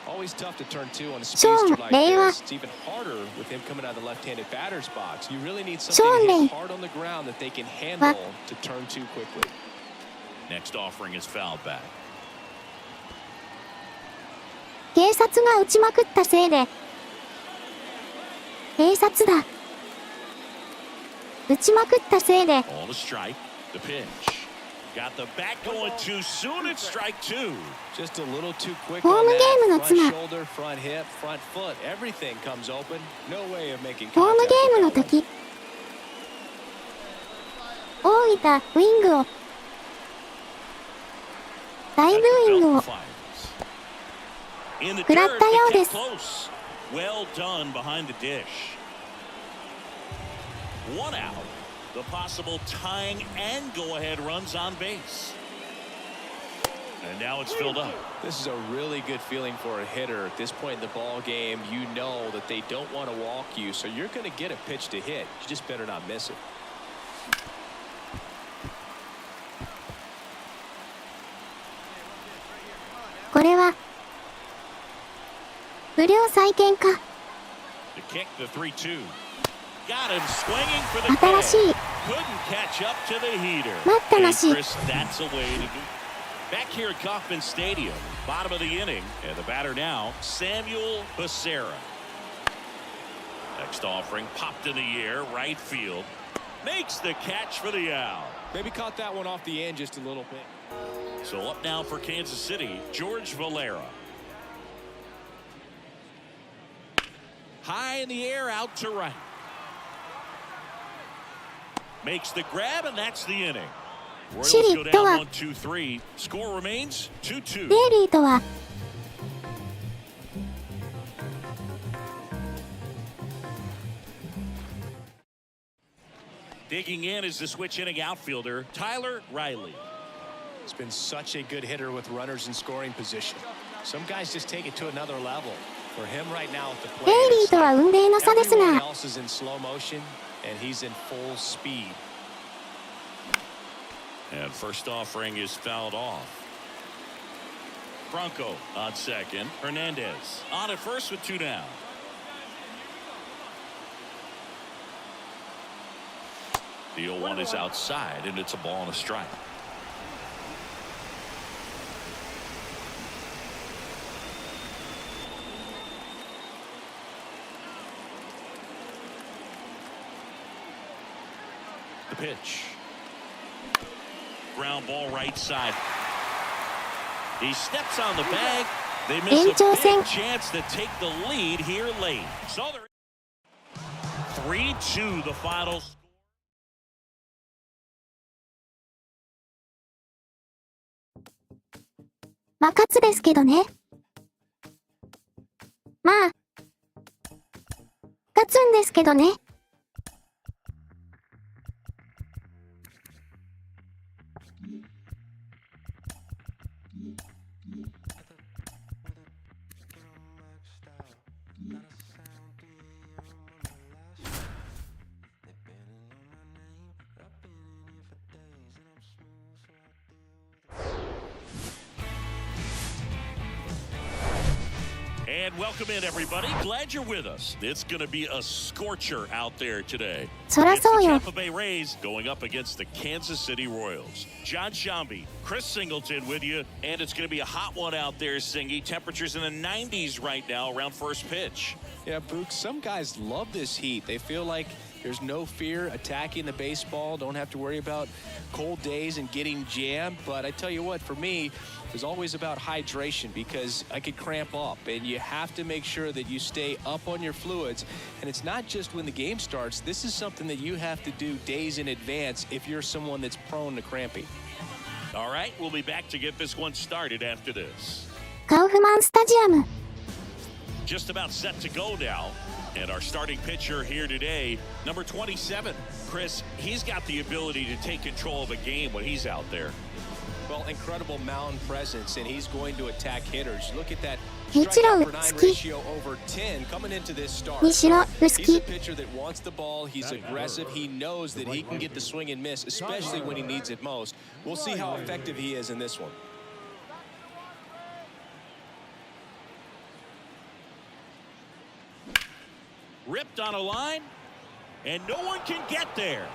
Always tough to turn two on a Sean speedster like Rayは this. It's even harder with him coming out of the left-handed batter's box. You really need Sean something to Ray hit hard on the ground that they can handle to turn two quickly. Next offering is fouled back. 警察が打ちまくったせいで警察だ打ちまくったせいで On a strike, the pitch. Got the bat going too soon. It's strike two. Just a little too quick ホー on ムゲームの that. 妻 Front shoulder, front hip, front foot. Everything comes open. No way of making ホーム contact ゲームの with that one. 時大分ウィングを大ブーイングを In the 食ら dirt, ったよう they で kept す close. Well done behind the dish. One out. The possible tying and go-ahead runs on base. And now it's filled up. This is a really good feeling for a hitter at this point in the ball game. You know that they don't want to walk you, so you're going to get a pitch to hit. You just better not miss it. これは不良債権か The kick, the 3-2. Got him swinging for the 新し catch. い Couldn't catch up to the heater. 待ったなし And Chris, that's a way to do. Back here at Kauffman Stadium, bottom of the inning, and the batter now, Samuel Becerra. Next offering popped in the air, right field, makes the catch for the out. Maybe caught that one off the end just a little bit. So up now for Kansas City, George Valera. High in the air, out to right. Makes the grab, and that's the inning. Royals go down 1-2-3. Score remains 2-2. レイリーとは Digging in is the switch inning outfielder, Tyler Riley. It's been such a good hitter with runners in scoring position. Some guys just take it to another level. For him right now at the plate, レイリーとは運命の差です everyone が else is in slow motion, and he's in full speed. And first offering is fouled off. Bronco on second. Hernandez on at first with two down. The 0-1 is outside, and it's a ball and a strike. The pitch. Ground ball right side. He steps on the bag. They miss a big chance to take the lead here late. So they're 3-2 the final score. まあ勝つですけどねまあ勝つんですけどね And welcome in, everybody. Glad you're with us. It's going to be a scorcher out there today. そら It's そう the よ Tampa Bay Rays going up against the Kansas City Royals. John Shambi, Chris Singleton with you, and it's going to be a hot one out there, Singy. Temperatures in the 90s right now around first pitch. Yeah, Book, some guys love this heat. They feel like there's no fear attacking the baseball. Don't have to worry about cold days and getting jammed. But I tell you what, for me, it's always about hydration because I could cramp up. And you have to make sure that you stay up on your fluids. And it's not just when the game starts. This is something that you have to do days in advance if you're someone that's prone to cramping. All right, we'll be back to get this one started after this. カウフマンスタジアム Just about set to go now. And our starting pitcher here today, number 27, Chris, he's got the ability to take control of a game when he's out there. Well, incredible mound presence, and he's going to attack hitters. Look at that もちろん strikeout per 好 nine き ratio over 10 coming into this start. にしろ好 He's き a pitcher that wants the ball. He's aggressive. He knows that he can get the swing and miss, especially when he needs it most. We'll see how effective he is in this one. Ripped on a line, and no one can get there.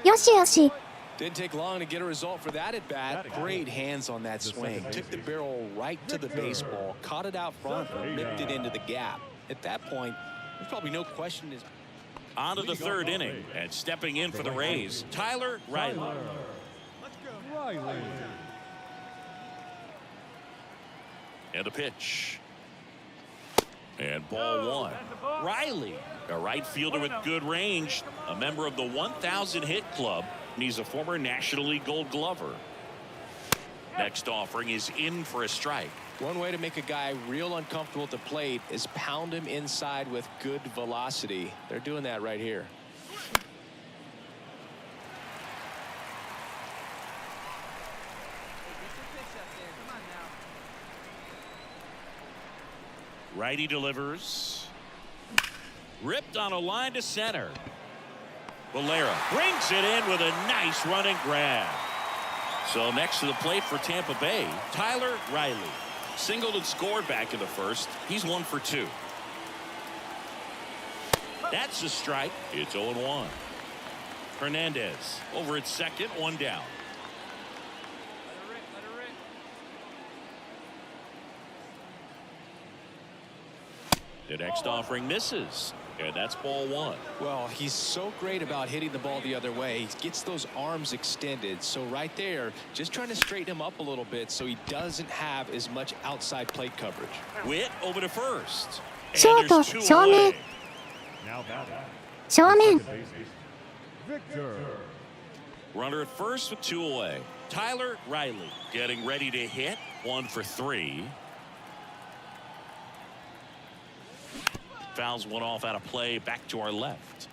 よしよし Didn't take long to get a result for that at bat. Great hands on that swing. Took the barrel right to the baseball, caught it out front, and nipped it into the gap. At that point, there's probably no question. On to the third inning, and stepping in for the Rays, Tyler Riley. And a pitch. And ball one. Riley, a right fielder with good range, a member of the 1,000 hit club, and he's a former National League Gold Glover. Next offering is in for a strike. One way to make a guy real uncomfortable at the plate is pound him inside with good velocity. They're doing that right here. Righty delivers. Ripped on a line to center. Valera brings it in with a nice running grab. So next to the plate for Tampa Bay, Tyler Riley. Singled and scored back in the first. He's 1 for 2. That's a strike. It's 0-1. Hernandez over at second, 1 down. The next offering misses, and that's ball 1. Well, he's so great about hitting the ball the other way. He gets those arms extended. So right there, just trying to straighten him up a little bit so he doesn't have as much outside plate coverage. Witt over to first. ショート And there's 2正面 away. 正面 Runner at first with 2 away. Tyler Riley getting ready to hit. 1 for 3. Fouls one off out of play back to our left.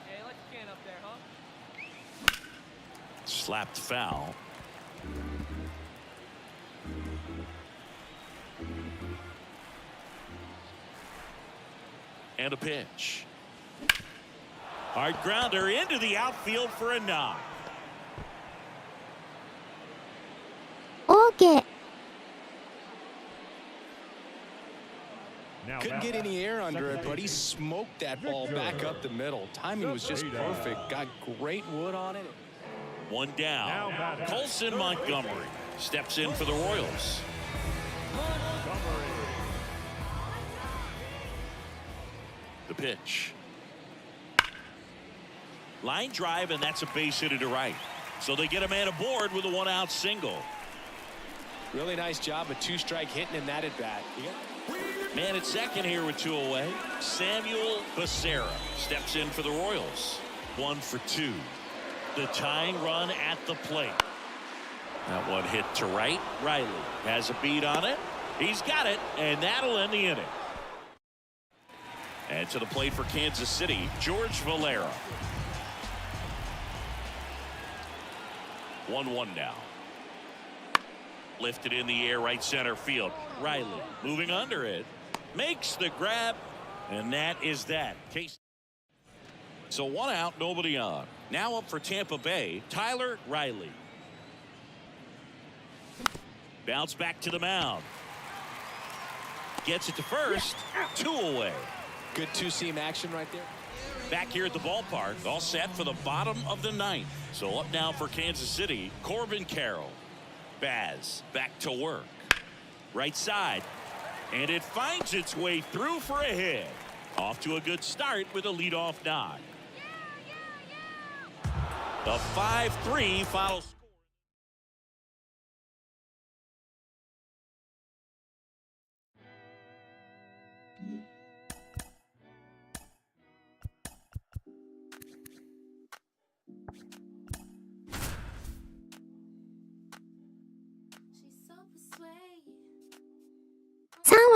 Hey, let's stand up there, huh? Slapped foul. And a pitch. Hard grounder into the outfield for a knock. OK Couldn't get any air under it, but he smoked that ball back up the middle. Timing was just perfect. Got great wood on it. 1 down. Colson Montgomery steps in for the Royals. The pitch. Line drive, and that's a base hit to right. So they get a man aboard with a 1-out single. Really nice job, a 2-strike hitting in that at bat. Man at second here with 2 away. Samuel Becerra steps in for the Royals. 1 for 2. The tying run at the plate. That one hit to right. Riley has a beat on it. He's got it, and that'll end the inning. And to the plate for Kansas City, George Valera. 1-1 now. Lifted in the air, right center field. Riley moving under it. Makes the grab, and that is that. Case. So 1 out, nobody on. Now up for Tampa Bay, Tyler Riley. Bounce back to the mound. Gets it to first. 2 away. Good 2-seam action right there. Back here at the ballpark, all set for the bottom of the 9th. So up now for Kansas City, Corbin Carroll. Baz back to work. Right side. And it finds its way through for a hit. Off to a good start with a leadoff knock. The 5-3 final score.3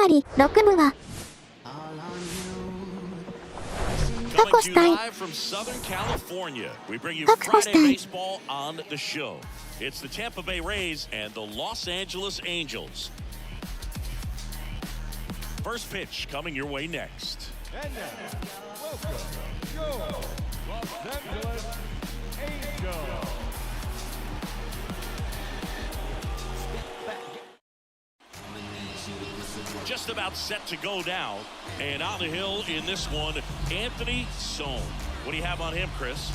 割6分は保したい。 Live from Southern California, we bring you 確保した Friday い。 baseball on the show. It's the Tampa Bay Rays and the Los Angeles Angels. First pitch coming your way next. And now, welcome, your Los Angeles Angels. Just about set to go now. And on the hill in this one, Anthony Sohn. What do you have on him, Chris?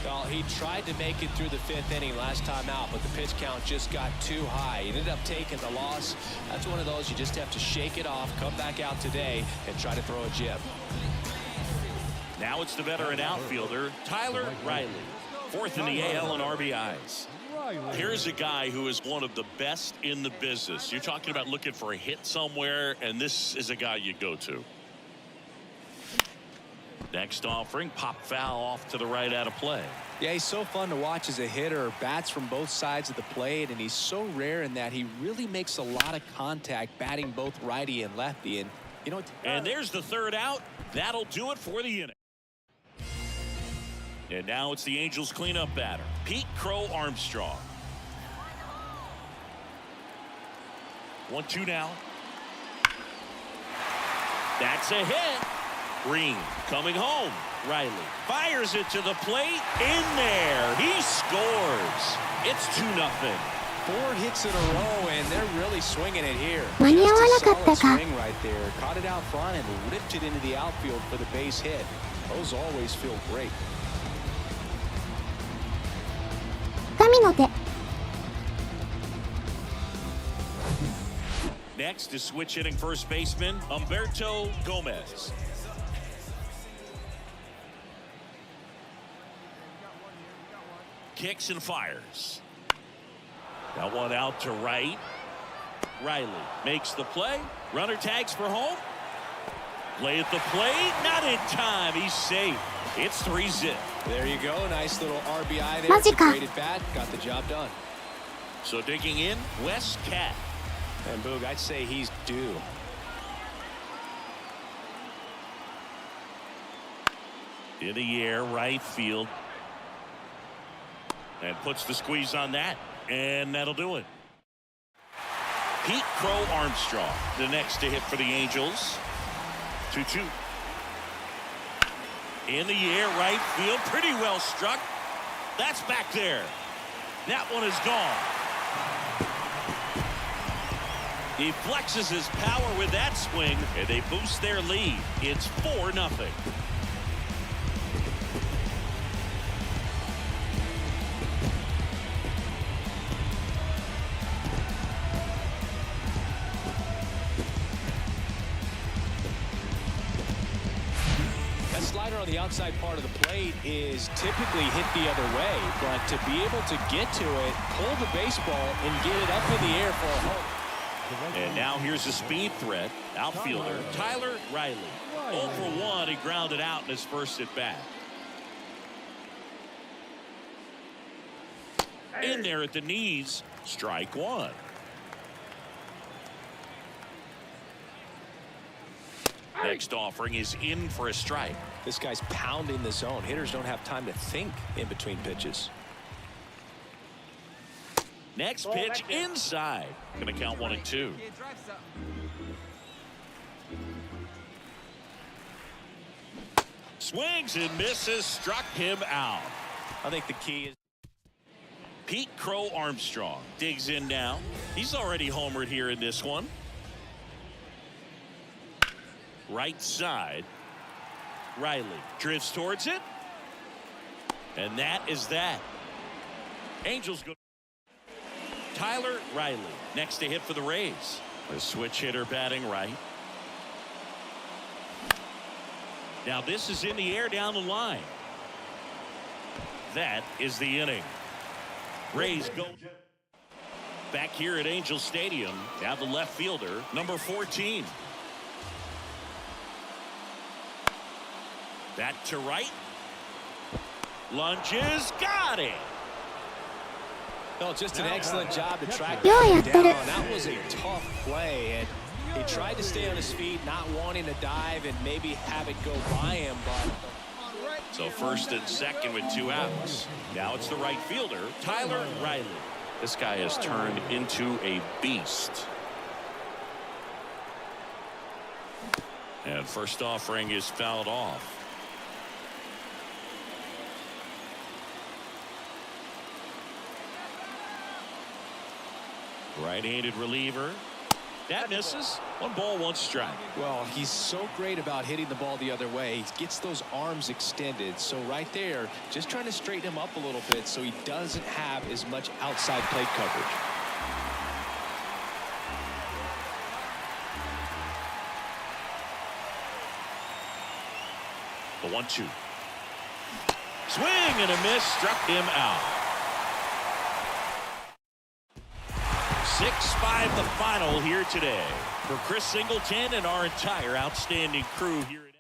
Well, he tried to make it through the 5th inning last time out, but the pitch count just got too high. He ended up taking the loss. That's one of those you just have to shake it off, come back out today, and try to throw a jib. Now it's the veteran outfielder, Tyler Riley. 4th in the AL in RBIs. Here's a guy who is one of the best in the business. You're talking about looking for a hit somewhere, and this is a guy you go to. Next offering, pop foul off to the right out of play. Yeah, he's so fun to watch as a hitter. Bats from both sides of the plate, and he's so rare in that he really makes a lot of contact batting both righty and lefty. And you know, and there's the 3rd out. That'll do it for the inning. And now it's the Angels cleanup batter, Pete Crow Armstrong. 1-2 now. That's a hit. Green coming home. Riley fires it to the plate. In there. He scores. It's 2-0. 4 hits in a row, and they're really swinging it here. 間に合わなかったか。 Just a solid swing right there. Caught it out front and lifted into the outfield for the base hit. Those always feel great. 神の手。 Next is switch hitting first baseman Humberto Gomez. Kicks and fires. That one out to right. Riley makes the play. Runner tags for home. Play at the plate. Not in time. He's safe. It's 3-0. There you go. Nice little RBI there. マ It's ジ a か。 great at bat. Got the job done. So digging in, Wes Cat. And Boog, I'd say he's due. In the air, right field. And puts the squeeze on that. And that'll do it. Pete Crow Armstrong, the next to hit for the Angels. 2-2. In the air, right field. Pretty well struck. That's back there. That one is gone. He flexes his power with that swing, and they boost their lead. It's 4-0. That slider on the outside part of the plate is typically hit the other way, but to be able to get to it, pull the baseball, and get it up in the air for a home. And now here's a speed threat. Outfielder Tyler Riley. 0 for 1. He grounded out in his first at bat. In there at the knees. Strike 1. Next offering is in for a strike. This guy's pounding the zone. Hitters don't have time to think in between pitches. Next pitch inside. Going to count 1 and 2. Swings and misses. Struck him out. I think the key is Pete Crow Armstrong digs in now. He's already homered here in this one. Right side. Riley drifts towards it. And that is that. Angels go. Tyler Riley next to hit for the Rays. A switch hitter batting right. Now this is in the air down the line. That is the inning. Rays go back here at Angel Stadium. Now the left fielder, number 14. That to right. Lunges, got it. No, just an excellent job to track ようやっ that てる。 down. That was a tough play, and he tried to stay on his feet, not wanting to dive and maybe have it go by him, but So first and second with 2 outs. Now it's the right fielder, Tyler Riley. This guy has turned into a beast. And first offering is fouled off. Right-handed reliever. That misses. 1 ball, 1 strike. Well, he's so great about hitting the ball the other way. He gets those arms extended. So right there, just trying to straighten him up a little bit so he doesn't have as much outside plate coverage. The 1-2. Swing and a miss, struck him out. 6-5 the final here today. For Chris Singleton and our entire outstanding crew here at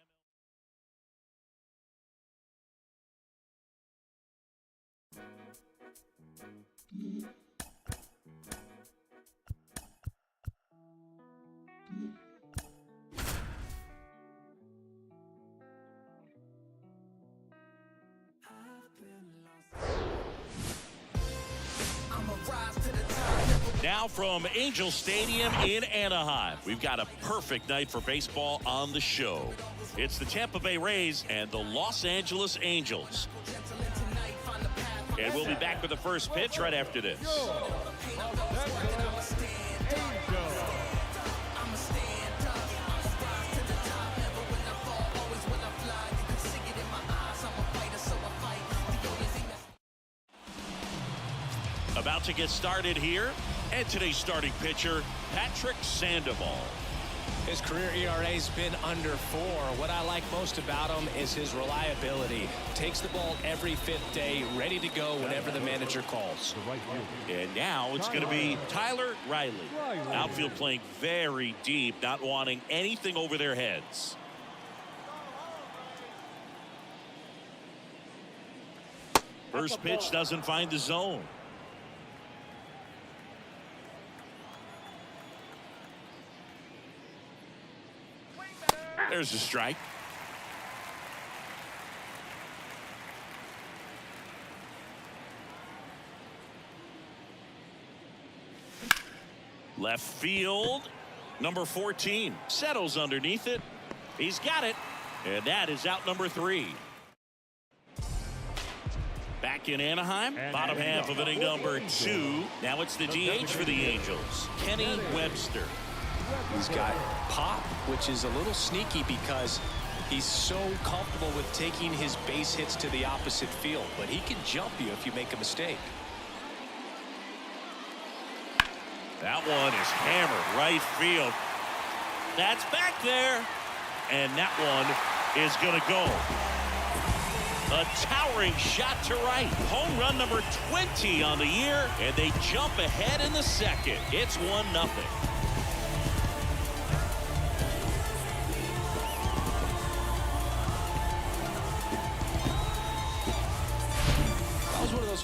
Now from Angel Stadium in Anaheim, we've got a perfect night for baseball on the show. It's the Tampa Bay Rays and the Los Angeles Angels. And we'll be back with the first pitch right after this. About to get started here, and today's starting pitcher, Patrick Sandoval. His career ERA's been under 4. What I like most about him is his reliability. Takes the ball every 5th day, ready to go whenever the manager calls. And now it's going to be Tyler Riley. Outfield playing very deep, not wanting anything over their heads. First pitch doesn't find the zone. There's a strike. Left field. Number 14 settles underneath it. He's got it. And that is out number 3. Back in Anaheim, bottom half of inning number 2. Now it's the DH for the Angels, Kenny Webster. He's got pop, which is a little sneaky because he's so comfortable with taking his base hits to the opposite field, but he can jump you if you make a mistake. That one is hammered right field. That's back there, and that one is going to go. A towering shot to right. Home run number 20 on the year, and they jump ahead in the second. It's 1-0.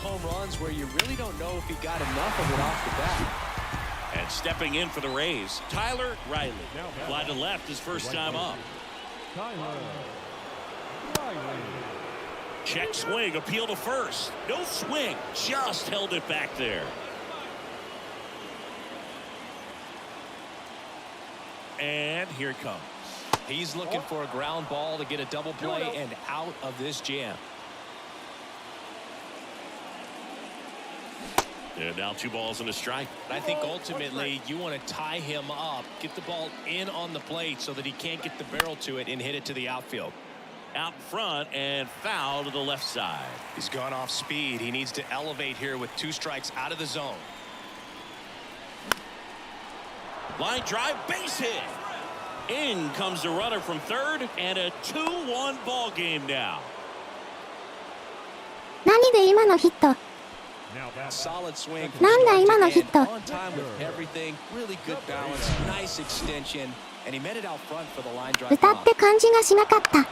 Home runs where you really don't know if he got enough of it off the bat. And stepping in for the Rays, Tyler Riley. Fly to left his first time up. Check swing, appeal to first. No swing, just held it back there. And here it comes. He's looking for a ground ball to get a double play and out of this jam. And now 2 balls and a strike. I think ultimately you want to tie him up, get the ball in on the plate so that he can't get the barrel to it and hit it to the outfield. Out front and foul to the left side. He's gone off speed. He needs to elevate here with 2 strikes out of the zone. Line drive, base hit. In comes the runner from third, and a 2-1 ball game now. 何で今のヒット Solid swing. なんだ今のヒット On time with everything. Really good balance. Nice extension. And he met it out front for the line drive. 歌って感じがしなかった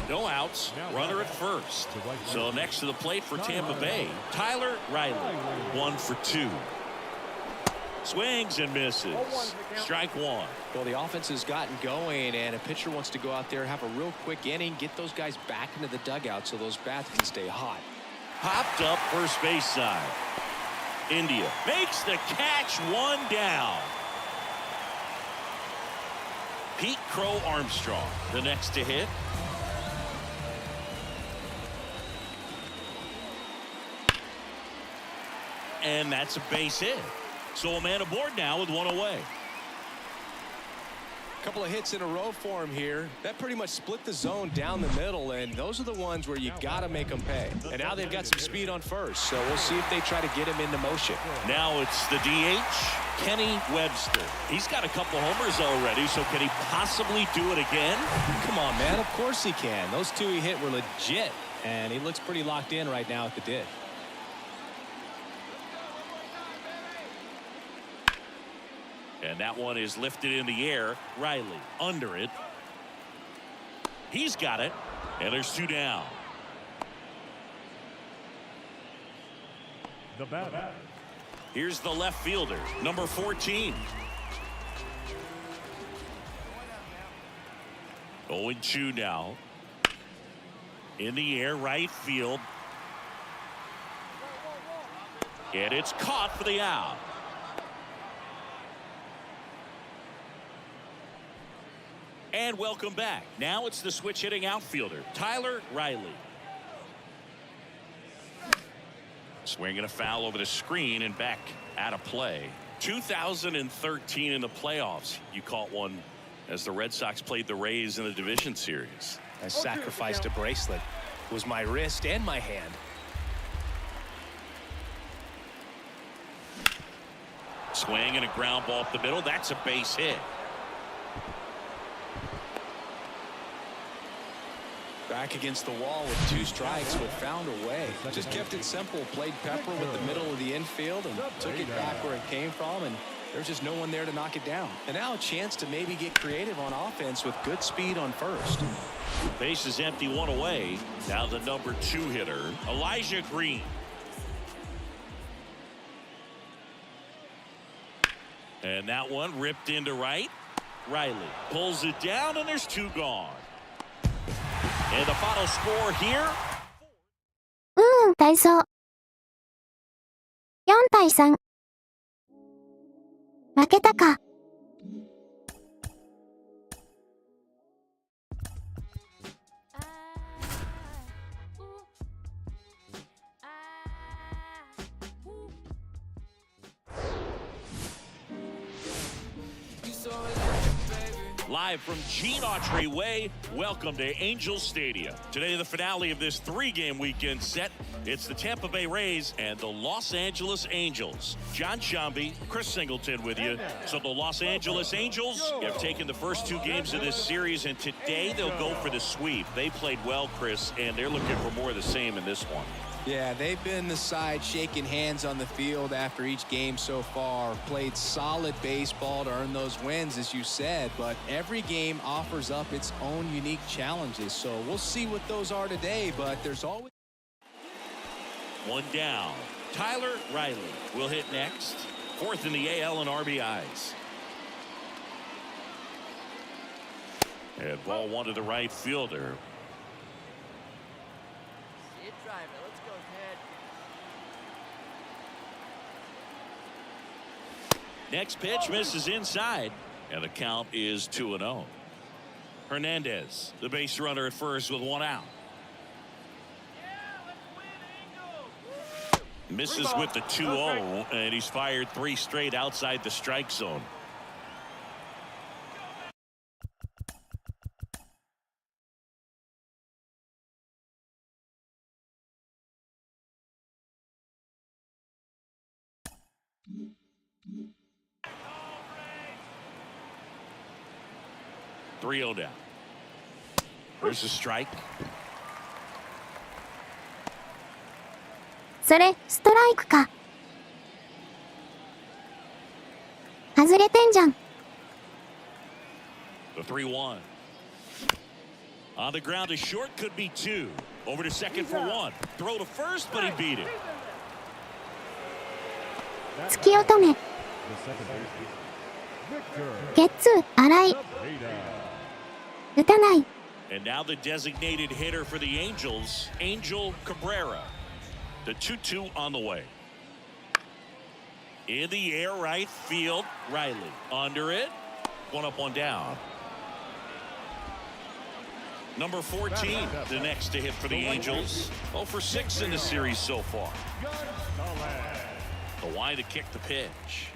No outs, runner at first. So next to the plate for Tampa Bay, Tyler Riley. 1 for 2. Swings and misses. Strike one. Well, the offense has gotten going, and a pitcher wants to go out there, have a real quick inning, get those guys back into the dugout so those bats can stay hot. Popped up first base side. India makes the catch, one down. Pete Crow Armstrong, the next to hit. And that's a base hit. So a man aboard now with one away. A couple of hits in a row for him here. That pretty much split the zone down the middle, and those are the ones where you got to make them pay. And now they've got some speed on first, so we'll see if they try to get him into motion. Now it's the DH, Kenny Webster. He's got a couple homers already, so can he possibly do it again? Come on, man. Of course he can. Those two he hit were legit, and he looks pretty locked in right now at the dish. And that one is lifted in the air. Riley under it. He's got it. And there's two down. The batter. Here's the left fielder, number 14. 0-2 now. In the air, right field. And it's caught for the out. And welcome back. Now it's the switch hitting outfielder, Tyler Riley. Swinging a foul over the screen and back out of play. 2013 in the playoffs, you caught one as the Red Sox played the Rays in the division series. I sacrificed a bracelet. It was my wrist and my hand. Swing and a ground ball up the middle. That's a base hit. Back against the wall with two strikes, but found a way. Just kept it simple. Played pepper with the middle of the infield and took it back where it came from, and there's just no one there to knock it down. And now a chance to maybe get creative on offense with good speed on first. Base is empty, one away. Now the number 2 hitter, Elijah Green. And that one ripped into right. Riley pulls it down, and there's 2 gone. And the final score here. 体操。4対3。負けたか。Live from Gene Autry Way, welcome to Angel Stadium. Today, the finale of this 3-game weekend set. It's the Tampa Bay Rays and the Los Angeles Angels. John Shambi, Chris Singleton with you. So the Los Angeles Angels have taken the first 2 games of this series, and today they'll go for the sweep. They played well, Chris, and they're looking for more of the same in this one. Yeah, they've been the side shaking hands on the field after each game so far. Played solid baseball to earn those wins, as you said, but every game offers up its own unique challenges. So we'll see what those are today, but there's always... 1 down. Tyler Riley will hit next. 4th in the AL in RBIs. And ball 1 to the right fielder. Next pitch misses inside, and the count is 2-0. Hernandez, the base runner at first with 1 out. Misses with the 2-0, and he's fired 3 straight outside the strike zone. Three-0 down. There's a strike. それ、ストライクか。外れてんじゃん。The 3-1. On the ground to short, could be 2. Over to second for 1. Throw to first, but he beat it. 突き乙女。second baseman, Victor ゲッツー、荒い。 Tejeda. 打たない。 And now the designated hitter for the Angels, Angel Cabrera. The 2-2 on the way. In the air, right field, Riley. Under it, one up, one down. Number 14, the next to hit for the Angels. 0 for 6 in the series so far. The wide to kick the pitch.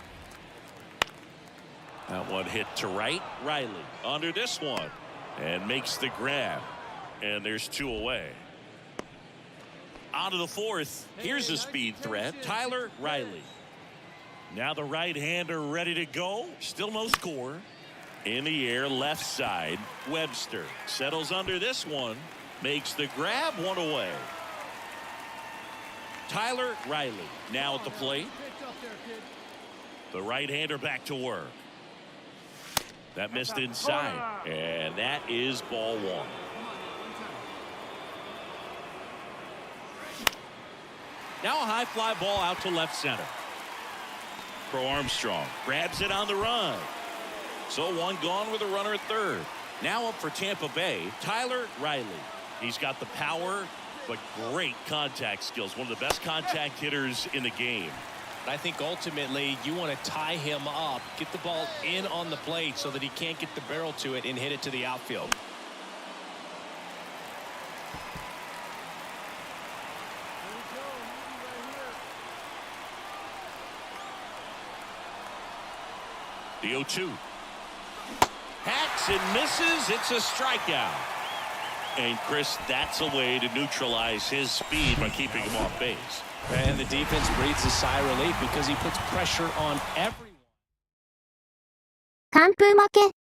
That one hit to right, Riley. Under this one. And makes the grab. And there's 2 away. On to the 4th. Here's a speed threat. Tyler Riley. Now the right-hander ready to go. Still no score. In the air, left side. Webster settles under this one. Makes the grab, 1 away. Tyler Riley now at the plate. The right-hander back to work. That missed inside, and that is ball 1. Now a high fly ball out to left center. Pro Armstrong grabs it on the run. So 1 gone with a runner at third. Now up for Tampa Bay, Tyler Riley. He's got the power, but great contact skills. One of the best contact hitters in the game. I think ultimately you want to tie him up, get the ball in on the plate so that he can't get the barrel to it and hit it to the outfield. The 0-2. Hacks and misses. It's a strikeout. And Chris, that's a way to neutralize his speed by keeping him off base. And the defense breathes a sigh of relief because he puts pressure on everyone. 完封負け。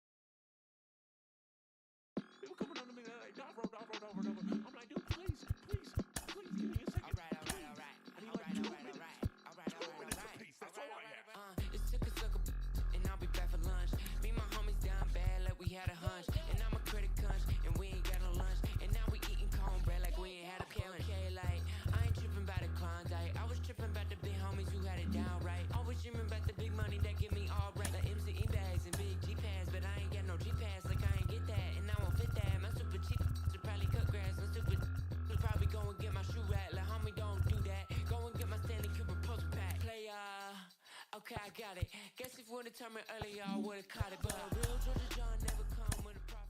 Okay, I got it. Guess if we would've turned me earlier, I would've caught it. But a real Georgia John never come with a profit.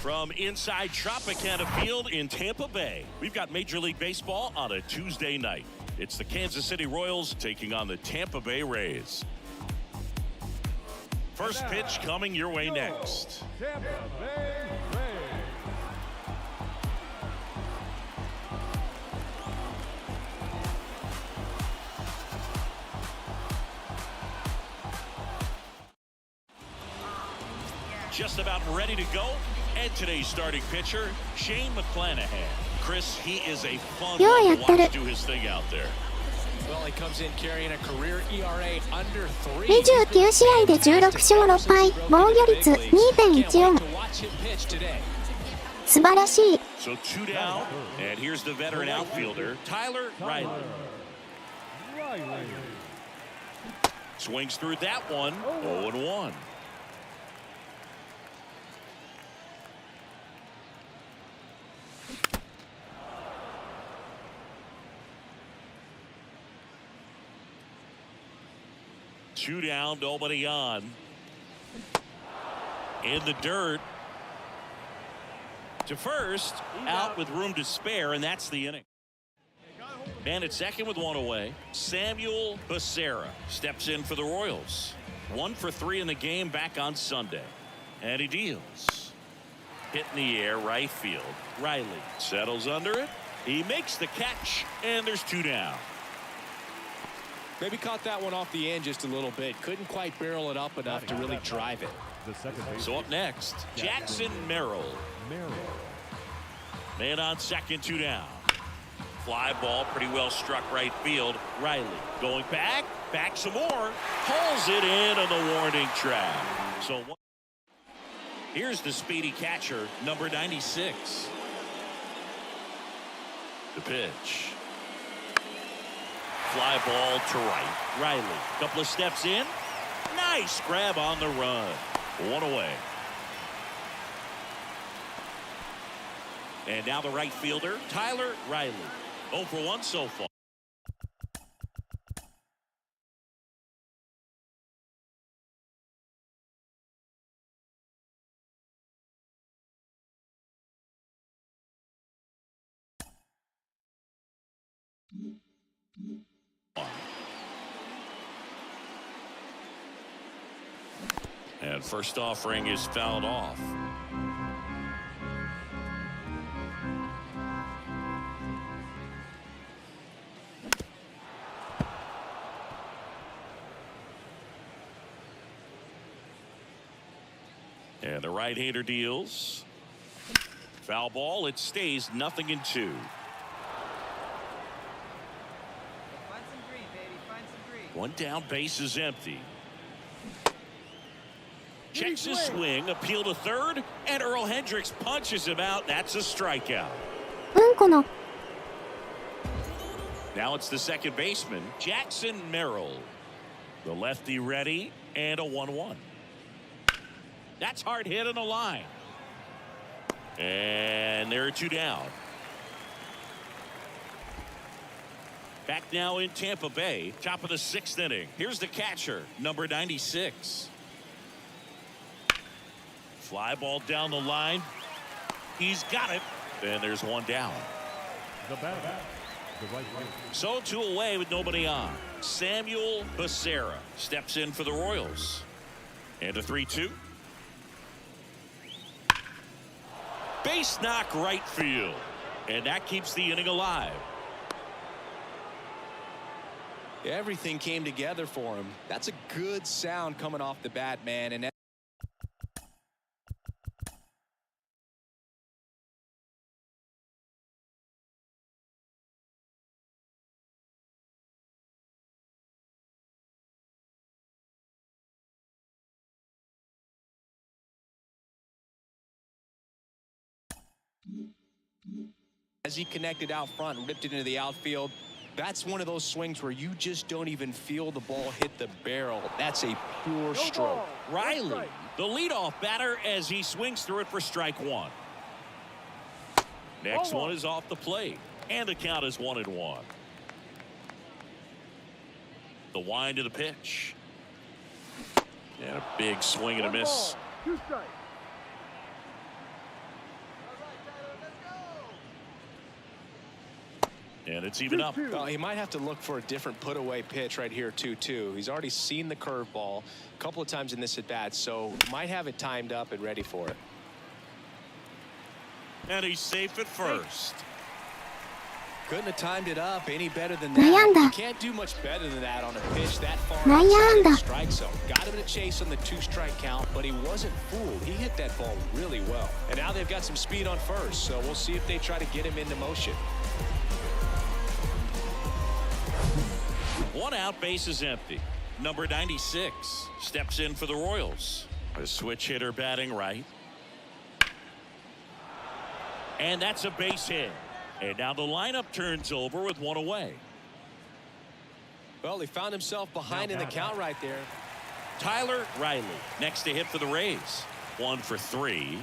From inside Tropicana Field in Tampa Bay, we've got Major League Baseball on a Tuesday night. It's the Kansas City Royals taking on the Tampa Bay Rays. First pitch coming your way next. Tampa Bay Rays. Just about ready to go. And today's starting pitcher, Shane McClanahan. Chris, he is a fun one to watch do his thing out there. Well, he comes in carrying a career ERA under 3. 29試合で16勝6敗、防御率 2.14。素晴らしい。 So 2 down, and here's the veteran outfielder, Tyler Riley. Swings through that one, 0-1. Two down, nobody on. In the dirt. To first, out with room to spare, and that's the inning. And at second with 1 away, Samuel Becerra steps in for the Royals. 1 for 3 in the game back on Sunday. And he deals. Hit in the air, right field. Riley settles under it. He makes the catch, and there's 2 down. Maybe caught that one off the end just a little bit. Couldn't quite barrel it up enough to really drive it. So up next, Jackson Merrill. Man on second, 2 down. Fly ball pretty well struck right field. Riley going back some more, pulls it in on the warning track. So here's the speedy catcher, number 96. The pitch. Fly ball to right. Riley, couple of steps in. Nice grab on the run. 1 away. And now the right fielder, Tyler Riley. 0 for 1 so far. And first offering is fouled off. And the right-hander deals. Foul ball. It stays 0-2. Find some green, baby. Find some green. 1 down, base is empty. Checks his swing, appeal to third, and Earl Hendricks punches him out. That's a strikeout. うんこの。 Now it's the second baseman, Jackson Merrill. The lefty ready, and a 1-1. That's hard hit on the line. And there are 2 down. Back now in Tampa Bay, top of the 6th inning. Here's the catcher, number 96. Fly ball down the line. He's got it. And there's 1 down. The batter, the right fielder. So 2 away with nobody on. Samuel Becerra steps in for the Royals. And a 3-2. Base knock right field. And that keeps the inning alive. Everything came together for him. That's a good sound coming off the bat, man. And as he connected out front and ripped it into the outfield, that's one of those swings where you just don't even feel the ball hit the barrel. That's a pure stroke. Riley, the leadoff batter, as he swings through it for strike 1. Next one is off the plate, and the count is 1-1. The wind of the pitch. And a big swing and a miss. 2 strikes. And it's even up. Well, he might have to look for a different put-away pitch right here, 2-2. He's already seen the curveball a couple of times in this at-bat, so might have it timed up and ready for it. And he's safe at first. Couldn't have timed it up any better than内野安that.打。 You can't do much better than that on a pitch that far 内野安 outside 打。 the strike zone. Got him in a chase on the 2-strike count, but he wasn't fooled. He hit that ball really well. And now they've got some speed on first, so we'll see if they try to get him into motion. 1 out, base is empty. Number 96 steps in for the Royals. A switch hitter batting right. And that's a base hit. And now the lineup turns over with 1 away. Well, he found himself behind in the count right there. Tyler Riley next to hit for the Rays. 1 for 3.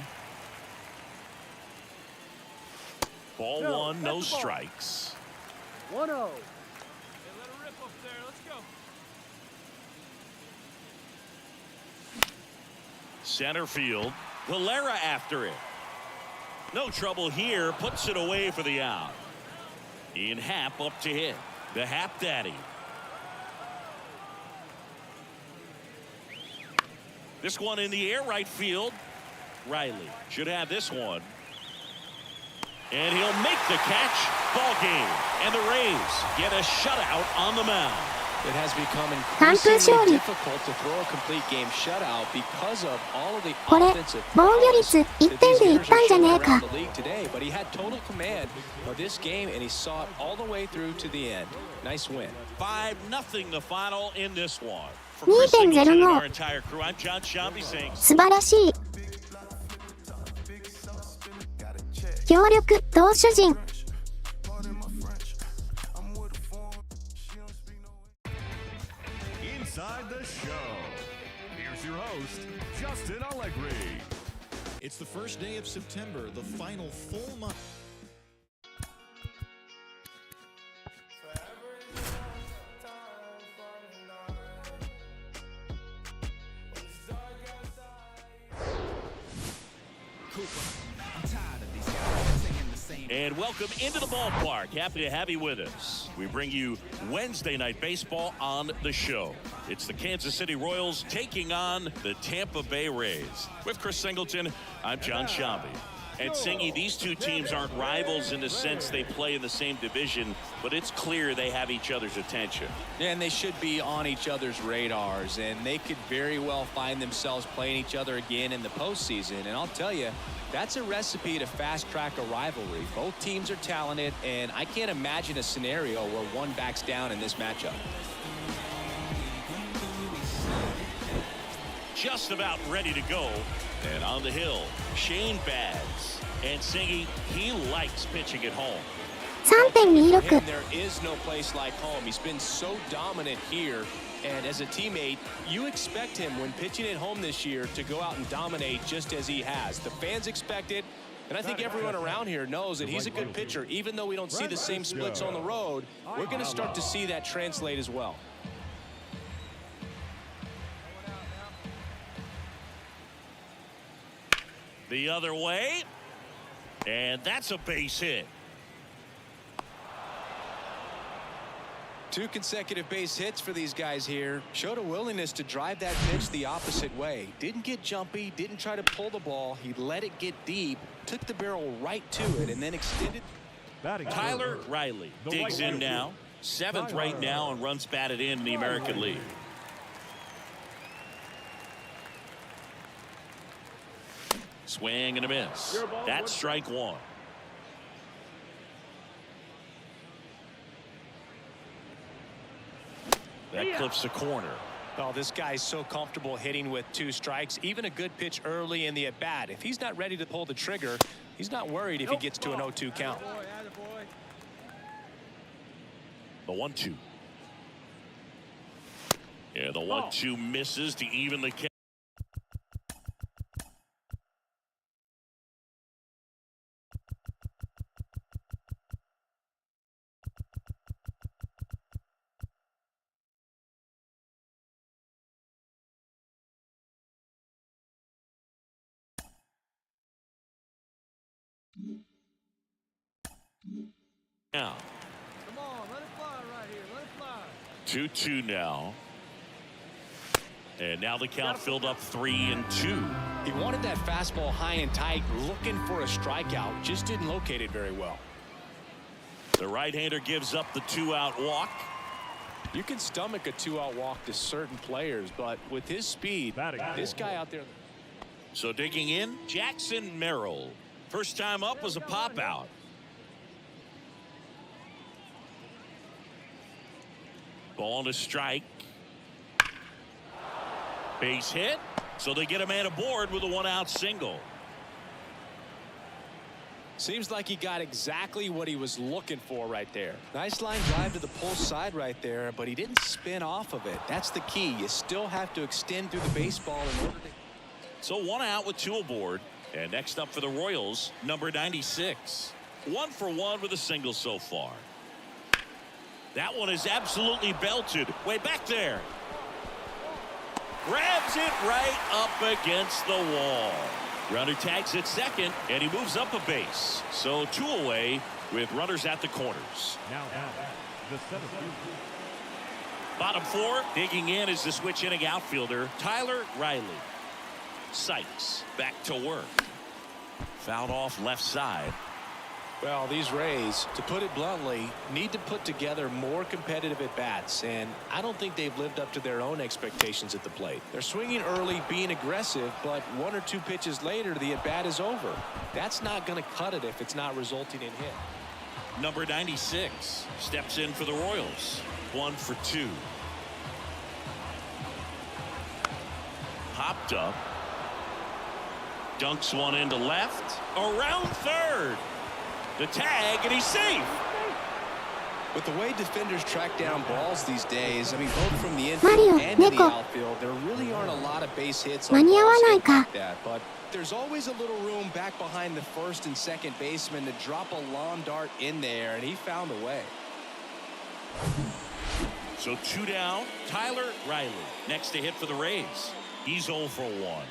Ball 1, no strikes. 1-0. Hey, let her rip up there. Let's go. Center field. Valera after it. No trouble here. Puts it away for the out. Ian Happ up to hit. The Happ Daddy. This one in the air, right field. Riley should have this one. And he'll make the catch. Ball game. And the Rays get a shutout on the mound. It has become 完封勝 increasingly 利。 difficult to throw a complete game shutout because of all of the これ offensive 防御率 prowess 1 that 点 these でいっ hitters た are んじゃね showing えか。 around the league today. But he had total command of this game, and he saw it all the way through to the end. Nice win. 5-0 the final in this one. For 2.05 Chris Singleton and our entire crew, I'm John Shambi saying 素晴らしい。強力投手陣。Inside the show. Here's your host, Justin Allegri. It's the first day of September, the final full month. And welcome into the ballpark. Happy to have you with us. We bring you Wednesday Night Baseball on the show. It's the Kansas City Royals taking on the Tampa Bay Rays. With Chris Singleton, I'm John Shambi. And Singy, these two teams aren't rivals in the sense they play in the same division, but it's clear they have each other's attention. Yeah, and they should be on each other's radars, and they could very well find themselves playing each other again in the postseason. And I'll tell you, that's a recipe to fast-track a rivalry. Both teams are talented, and I can't imagine a scenario where one backs down in this matchup. Just about ready to go. And on the hill, Shane Bads. And Singy, he likes pitching at home. 3.26 And there is no place like home. He's been so dominant here. And as a teammate, you expect him when pitching at home this year to go out and dominate just as he has. The fans expect it. And I think everyone around here knows that he's a good pitcher. Even though we don't see the same splits on the road, we're going to start to see that translate as well. The other way. And that's a base hit. 2 consecutive base hits for these guys here. Showed a willingness to drive that pitch the opposite way. Didn't get jumpy, didn't try to pull the ball. He let it get deep, took the barrel right to it, and then extended. Tyler Riley digs in now. 7th right now and runs batted in the American League. Swing and a miss. That's strike 1. That clips the corner. Oh, this guy's so comfortable hitting with 2 strikes. Even a good pitch early in the at-bat. If he's not ready to pull the trigger, he's not worried if he gets to an 0-2 count. The 1-2. Yeah, the 1-2 misses to even the count. Now, Come on, let it fly right here. Let it fly. 2-2 now. And now the count filled up 3-2. He wanted that fastball high and tight, looking for a strikeout. Just didn't locate it very well. The right-hander gives up the 2-out walk. You can stomach a 2-out walk to certain players, but with his speed, this guy out there. So digging in, Jackson Merrill. First time up was a pop-out. Ball to strike. Base hit. So they get a man aboard with a 1-out single. Seems like he got exactly what he was looking for right there. Nice line drive to the pull side right there, but he didn't spin off of it. That's the key. You still have to extend through the baseball in order to. So 1 out with 2 aboard. And next up for the Royals, number 96. 1 for 1 with a single so far. That one is absolutely belted. Way back there. Grabs it right up against the wall. Runner tags at second, and he moves up a base. So 2 away with runners at the corners. Now the 7th. Bottom 4, digging in is the switch inning outfielder, Tyler Riley. Sykes back to work. Fouled off left side. Well, these Rays, to put it bluntly, need to put together more competitive at-bats, and I don't think they've lived up to their own expectations at the plate. They're swinging early, being aggressive, but 1 or 2 pitches later, the at-bat is over. That's not going to cut it if it's not resulting in hit. Number 96 steps in for the Royals. 1 for 2. Popped up. Dunks one into left. Around third. The tag, and he's safe. With the way defenders track down balls these days, I mean, both from the infield and in the outfield, there really aren't a lot of base hits on balls like that. But there's always a little room back behind the first and second baseman to drop a lawn dart in there, and he found a way. So 2 down. Tyler Riley next to hit for the Rays. He's 0 for 1.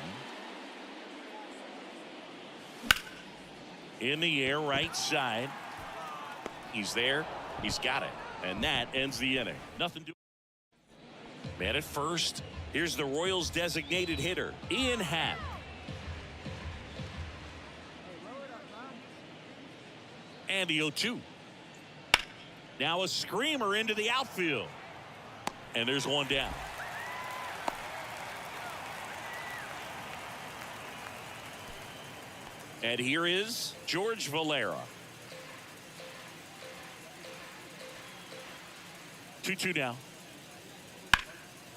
In the air, right side. He's there. He's got it. And that ends the inning. Nothing to. Man at first. Here's the Royals designated hitter, Ian Happ. And the 0-2. Now a screamer into the outfield. And there's 1 down. And here is George Valera. 2-2 now.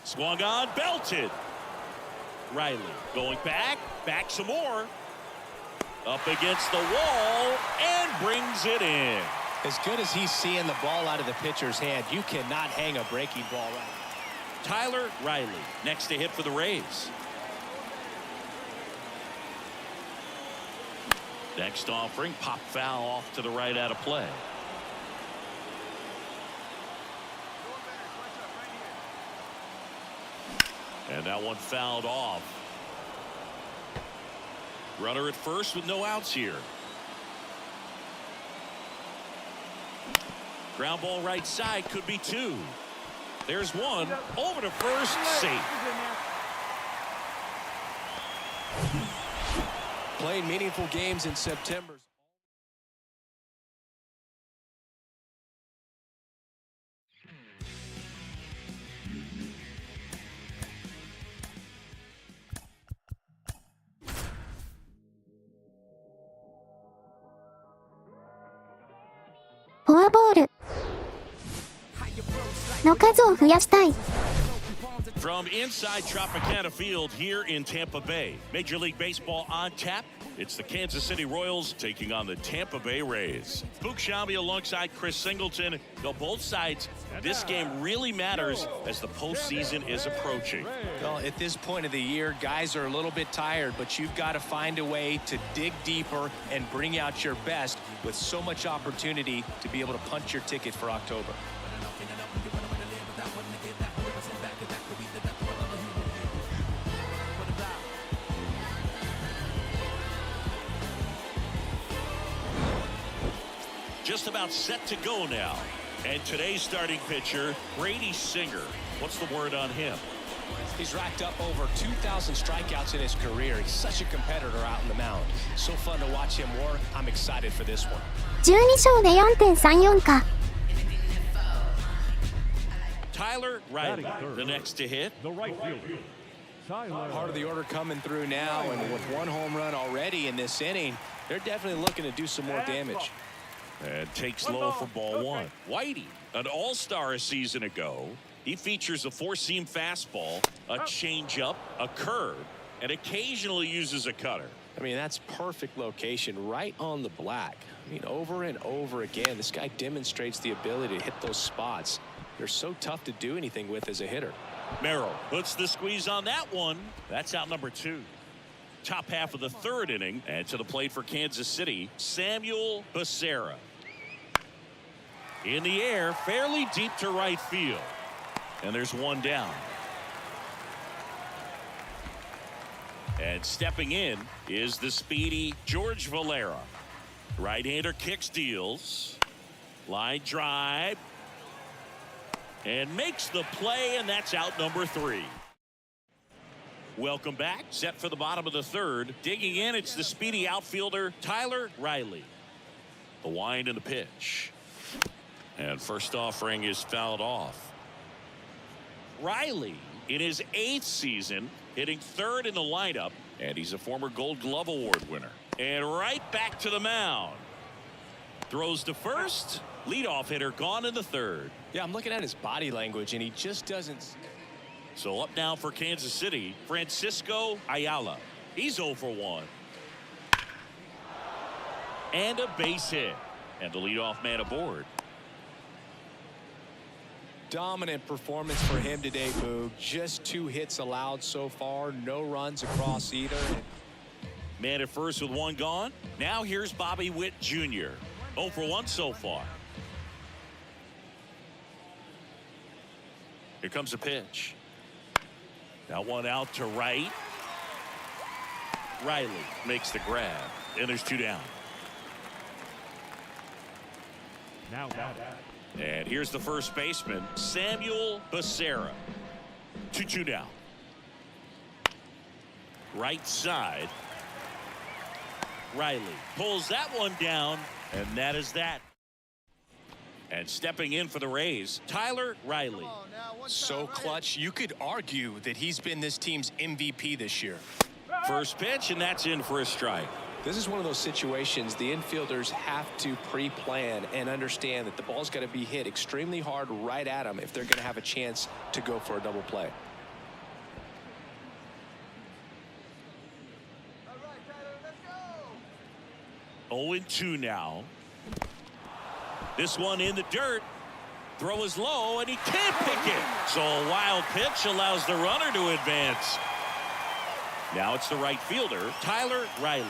Swung on, belted. Riley going back some more. Up against the wall and brings it in. As good as he's seeing the ball out of the pitcher's hand, you cannot hang a breaking ball right. Tyler Riley next to hit for the Rays. Next offering, pop foul off to the right out of play. And that one fouled off. Runner at first with no outs here. Ground ball right side, could be 2. There's 1 over to first, safe. Playing meaningful games in September.フォアボールの数を増やしたい。From inside Tropicana Field here in Tampa Bay, Major League Baseball on tap. It's the Kansas City Royals taking on the Tampa Bay Rays. Book Shambi alongside Chris Singleton. Though both sides, this game really matters as the postseason is approaching. Well, at this point of the year, guys are a little bit tired, but you've got to find a way to dig deeper and bring out your best with so much opportunity to be able to punch your ticket for October. Just about set to go now. And today's starting pitcher, Brady Singer. What's the word on him? He's racked up over 2,000 strikeouts in his career. He's such a competitor out in the mound. So fun to watch him work. I'm excited for this one. 12勝で 4.34 か。Tyler Riley, the next to hit. The right fielder, Tyler. Part of the order coming through now, and with 1 home run already in this inning, they're definitely looking to do some more damage. And takes low for ball 1. Whitey, an all-star a season ago. He features a 4-seam fastball, a changeup, a curve, and occasionally uses a cutter. I mean, that's perfect location right on the black. I mean, over and over again, this guy demonstrates the ability to hit those spots. They're so tough to do anything with as a hitter. Merrill puts the squeeze on that one. That's out number 2. Top half of the 3rd inning, and to the plate for Kansas City, Samuel Becerra. In the air, fairly deep to right field. And there's 1 down. And stepping in is the speedy George Valera. Right-hander kicks, deals. Line drive. And makes the play, and that's out number 3. Welcome back. Set for the bottom of the 3rd. Digging in, it's the speedy outfielder, Tyler Riley. The wind and the pitch. And first offering is fouled off. Riley in his 8th season hitting 3rd in the lineup, and he's a former Gold Glove Award winner. And right back to the mound. Throws to first. Leadoff hitter gone in the 3rd. Yeah, I'm looking at his body language, and he just doesn't. So up now for Kansas City, Francisco Ayala. He's 0 for 1. And a base hit. And the leadoff man aboard. Dominant performance for him today, Boog. Just 2 hits allowed so far. No runs across either. Man at first with 1 gone. Now here's Bobby Witt Jr. 0 for 1 so far. Here comes a pitch. That one out to right. Riley makes the grab. And there's 2 down. Now. And here's the first baseman, Samuel Becerra. 2-2 down. Right side. Riley pulls that one down, and that is that. And stepping in for the Rays, Tyler Riley. So clutch, you could argue that he's been this team's MVP this year. First pitch, and that's in for a strike. This is one of those situations the infielders have to pre-plan and understand that the ball's got to be hit extremely hard right at them if they're going to have a chance to go for a double play. All right, 0-2 now. This one in the dirt. Throw is low, and he can't pick it. So a wild pitch allows the runner to advance. Now it's the right fielder, Tyler Riley.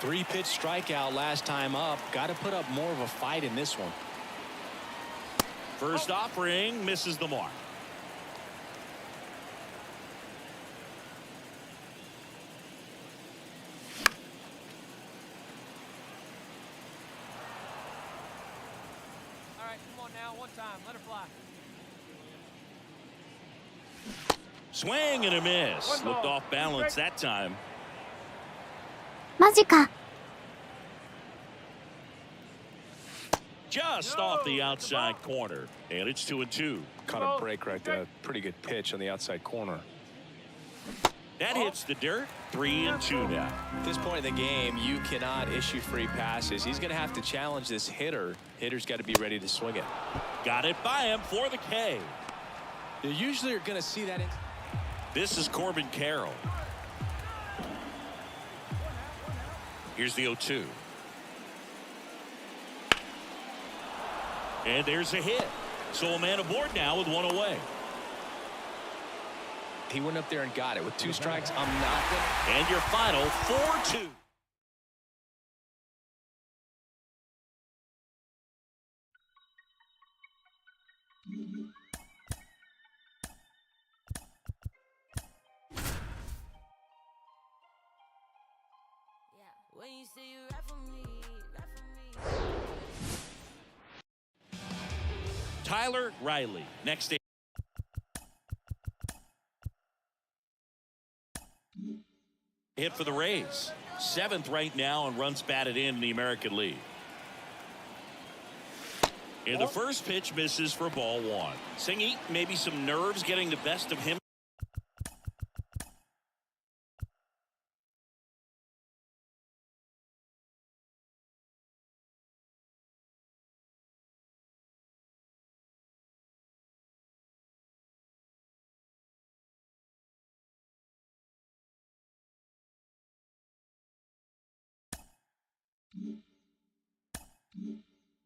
3-pitch strikeout last time up. Got to put up more of a fight in this one. First offering misses the mark. All right, come on now, one time, let her fly. Swing and a miss. Looked off balance that time. マジか。 Just off the outside corner. And it's 2-2. Caught a break right there. Pretty good pitch on the outside corner. That hits the dirt. 3-2 now. At this point in the game, you cannot issue free passes. He's going to have to challenge this hitter. Hitter's got to be ready to swing it. Got it by him for the K. You usually are going to see that. This is Corbin Carroll. Here's the 0-2. And there's a hit. So a man aboard now with 1 away. He went up there and got it. With 2 strikes, I'm not going to. And your final 4-2. When you say you rap for me, rap for me. Tyler Riley. Next. Hit for the Rays. 7th right now and runs batted in the American League. And the first pitch misses for ball 1. Singy, maybe some nerves getting the best of him.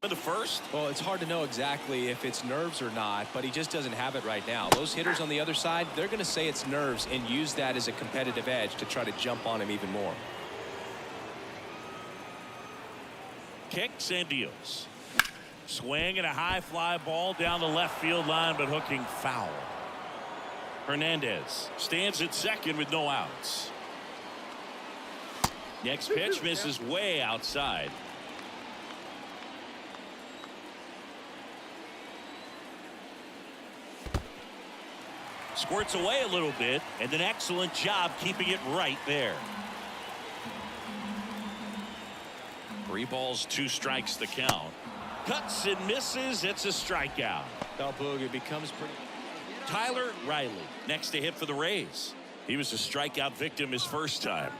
For the first. Well, it's hard to know exactly if it's nerves or not, but he just doesn't have it right now. Those hitters on the other side, they're going to say it's nerves and use that as a competitive edge to try to jump on him even more. Kicks and deals. Swing and a high fly ball down the left field line, but hooking foul. Hernandez stands at second with no outs. Next pitch misses way outside. Squirts away a little bit, and an excellent job keeping it right there. 3 balls, 2 strikes the count. Cuts and misses. It's a strikeout. Now, Boog, it becomes pretty. Tyler Riley next to hit for the Rays. He was a strikeout victim his first time.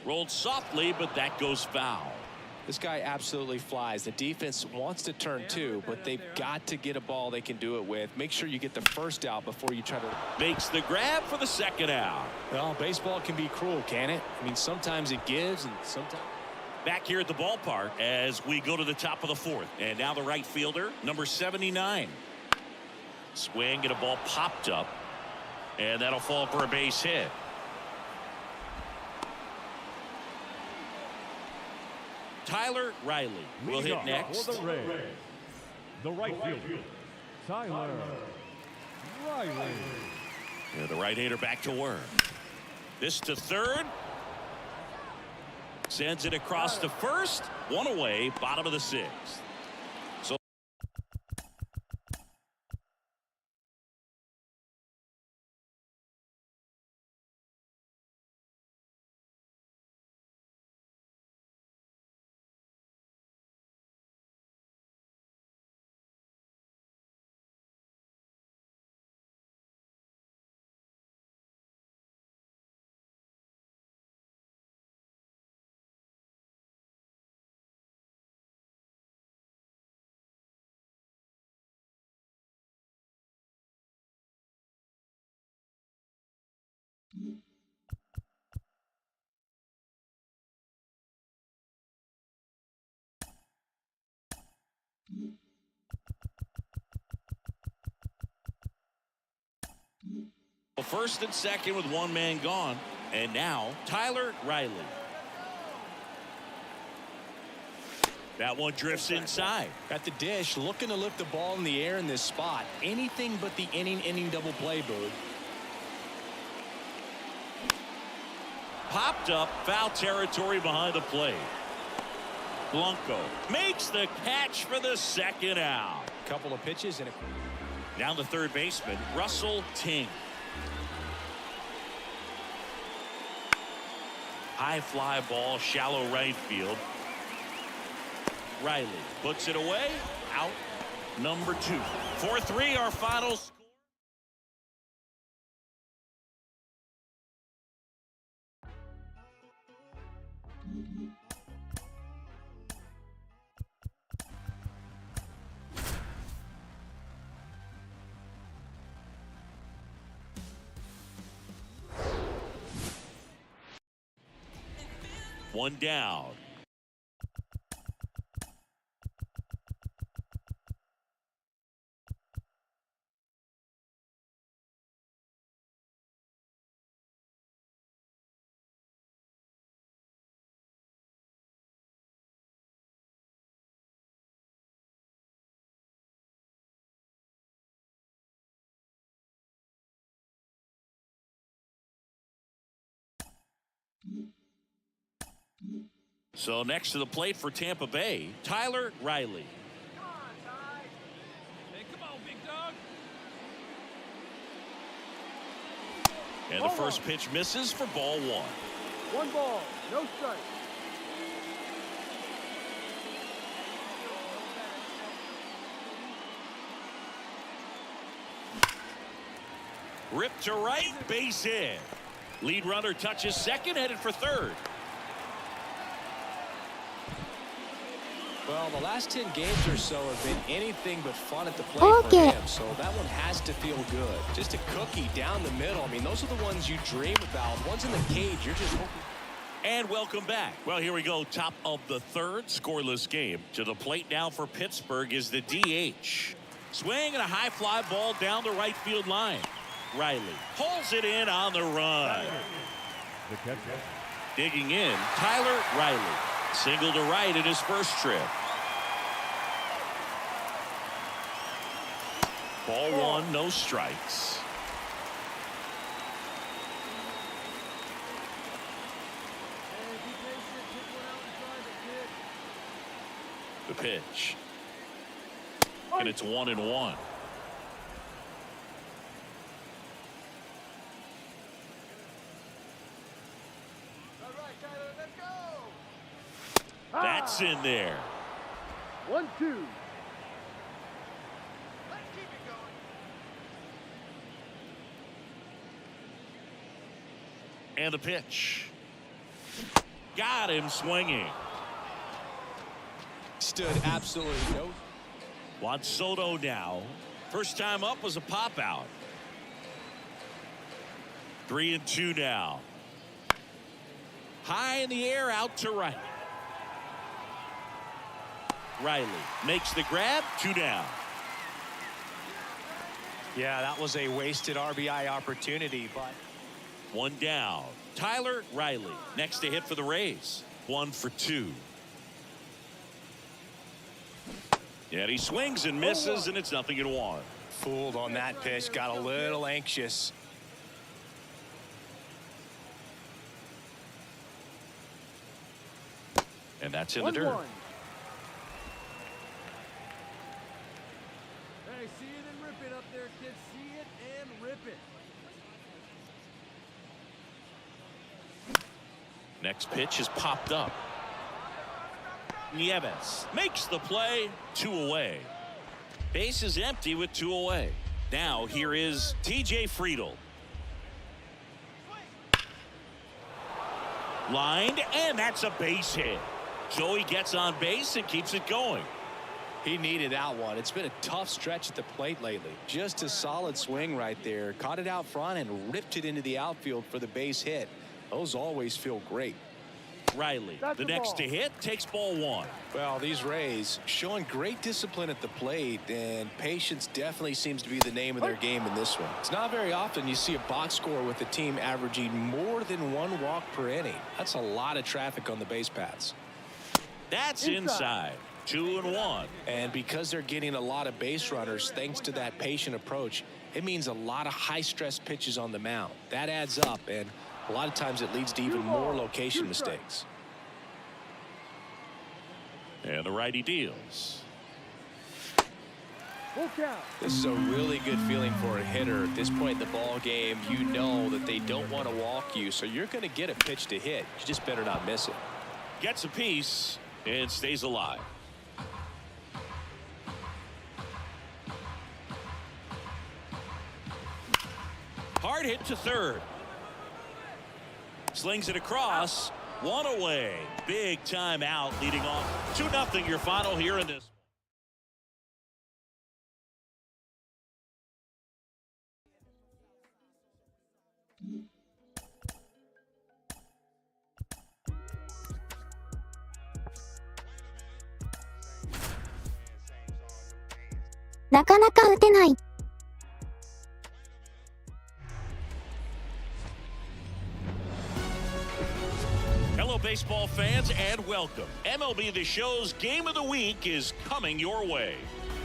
Rolled softly, but that goes foul. This guy absolutely flies. The defense wants to turn too, but they've got to get a ball they can do it with. Make sure you get the first out before you try to. Makes the grab for the second out. Well, baseball can be cruel, can it? I mean, sometimes it gives and sometimes. Back here at the ballpark as we go to the top of the 4th. And now the right fielder, number 79. Swing and a ball popped up. And that'll fall for a base hit. Tyler Riley will hit next. For the Rays, the right fielder, Tyler Riley. Yeah, the right-hander back to work. This to third. Sends it across to first. 1 away, bottom of the 6th. So first and second with 1 man gone. And now Tyler Riley. That one drifts inside. At the dish, looking to lift the ball in the air in this spot. Anything but the inning double play, Boog. Popped up, foul territory behind the plate. Blanco makes the catch for the second out. Couple of pitches and Down the third baseman, Russell Ting. High fly ball, shallow right field. Riley puts it away. Out number 2. 4-3 our final score. One down. So next to the plate for Tampa Bay, Tyler Riley. Hey, come on, big dog. And the first pitch misses for ball 1. 1 ball, no strike. Ripped to right, base hit. Lead runner touches second, headed for third. well, the last 10 games or so have been anything but fun at the plate Okay. for him. So that one has to feel good. Just a cookie down the middle. I mean, those are the ones you dream about. Ones in the cage, you're just hoping. And welcome back. Well, here we go. Top of the 3rd, scoreless game. To the plate now for Pittsburgh is the DH. Swing and a high fly ball down the right field line. Riley pulls it in on the run. The catcher, Digging in, Tyler Riley. Single to right in his first trip. Ball 1, no strikes. The pitch. And it's 1-1. Gets in there. 1-2. And the pitch. Got him swinging. Stood absolutely no. Juan Soto now. First time up was a pop out. 3-2 now. High in the air, out to right. Riley makes the grab, 2 down. Yeah, that was a wasted RBI opportunity, but 1 down. Tyler Riley next to hit for the Rays. 1 for 2. And he swings and misses, and it's 0-1. Fooled on that pitch, got a little anxious. And that's in the dirt. 1-1. Hey, see it and rip it up there, kids. See it and rip it. Next pitch is popped up. Nieves makes the play, 2 away. Base is empty with 2 away. Now here is TJ Friedel. Lined, and that's a base hit. So he gets on base and keeps it going. He needed that one. It's been a tough stretch at the plate lately. Just a solid swing right there. Caught it out front and ripped it into the outfield for the base hit. Those always feel great. Riley, the next to hit, takes ball 1. Well, these Rays showing great discipline at the plate, and patience definitely seems to be the name of their game in this one. It's not very often you see a box score with a team averaging more than 1 walk per inning. That's a lot of traffic on the base paths. That's inside. 2-1. And because they're getting a lot of base runners thanks to that patient approach, it means a lot of high-stress pitches on the mound. That adds up, and a lot of times it leads to even more location mistakes. And the righty deals. This is a really good feeling for a hitter. At this point in the ball game, you know that they don't want to walk you, so you're going to get a pitch to hit. You just better not miss it. Gets a piece and stays alive. Hard hit to third. Slings it across. 1 away. Big time out, leading off 2-0 your final here in this.なかなか打てない。Hello, baseball fans, and welcome. MLB The Show's Game of the Week is coming your way.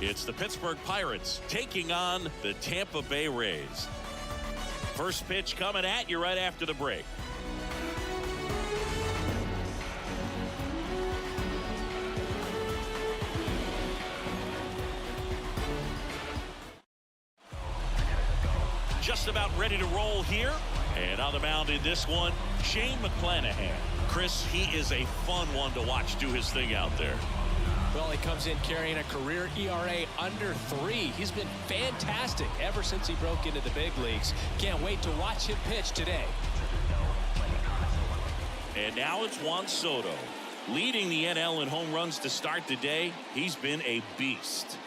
It's the Pittsburgh Pirates taking on the Tampa Bay Rays. First pitch coming at you right after the break. Just about ready to roll here. And on the mound in this one, Shane McClanahan. Chris, he is a fun one to watch do his thing out there. Well, he comes in carrying a career ERA under 3. He's been fantastic ever since he broke into the big leagues. Can't wait to watch him pitch today. And now it's Juan Soto. Leading the NL in home runs to start the day. He's been a beast.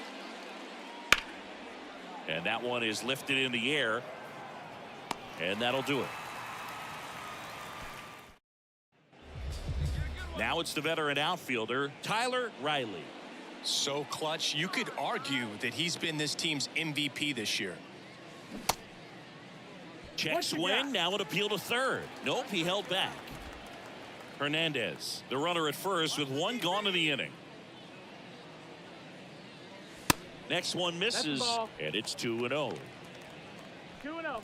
And that one is lifted in the air. And that'll do it. Now it's the veteran outfielder, Tyler Riley. So clutch, you could argue that he's been this team's MVP this year. Check swing, now an appeal to third. Nope, he held back. Hernandez, the runner at first with 1 gone in the inning. Next one misses, and it's 2-0. 2-0.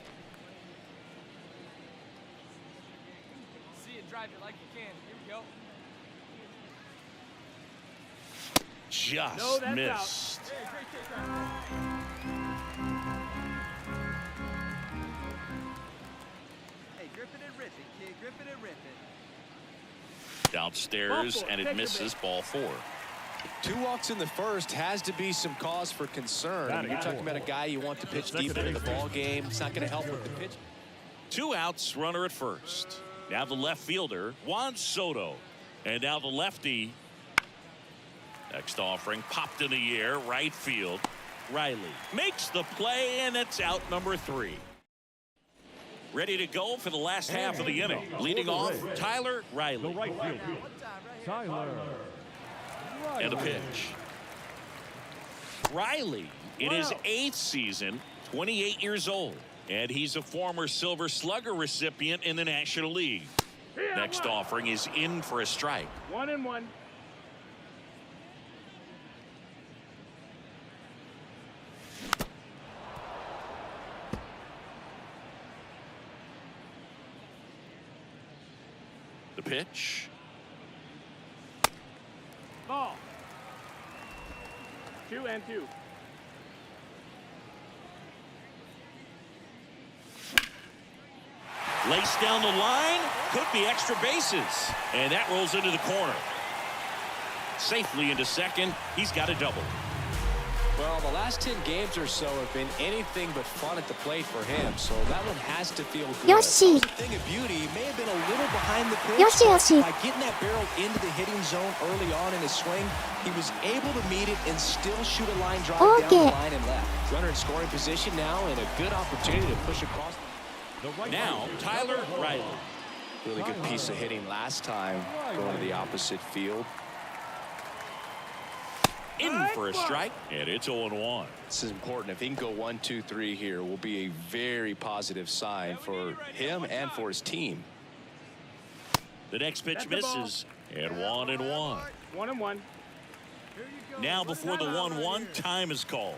See it, drive it like you can. Here we go. Just missed. Hey, great take, Hey, grip it and rip it, kid. Grip it and rip it. Downstairs, and it misses ball 4. 2 walks in the first has to be some cause for concern. I mean, you're talking about a guy you want to pitch deep into the ball game. It's not going to help with the pitch. 2 outs, runner at first. Now the left fielder, Juan Soto. And now the lefty. Next offering popped in the air, right field. Riley makes the play, and it's out number 3. Ready to go for the last half of the inning. Leading off, Tyler Riley. The right fielder, Tyler. And a pitch. Riley in his 8th season, 28 years old. And he's a former Silver Slugger recipient in the National League. Next offering is in for a strike. 1-1. The pitch. Ball. 2-2. Laced down the line, could be extra bases. And that rolls into the corner. Safely into second. He's got a double. Well, the last 10 games or so have been anything but fun at the plate for him, so that one has to feel good. Yoshi. The thing of beauty, he may have been a little behind the pitch. Yoshi, Yoshi. By getting that barrel into the hitting zone early on in his swing, he was able to meet it and still shoot a line drive down the line and left. Runner in scoring position now, and a good opportunity to push across. Now, Tyler Riley. Really good piece of hitting last time, going to the opposite field. In for a strike, and it's 0-1. This is important. If he can go 1, 2, 3 here, will be a very positive sign for him and for his team. The next pitch misses, and 1-1. 1-1. Now before the 1-1, time is called.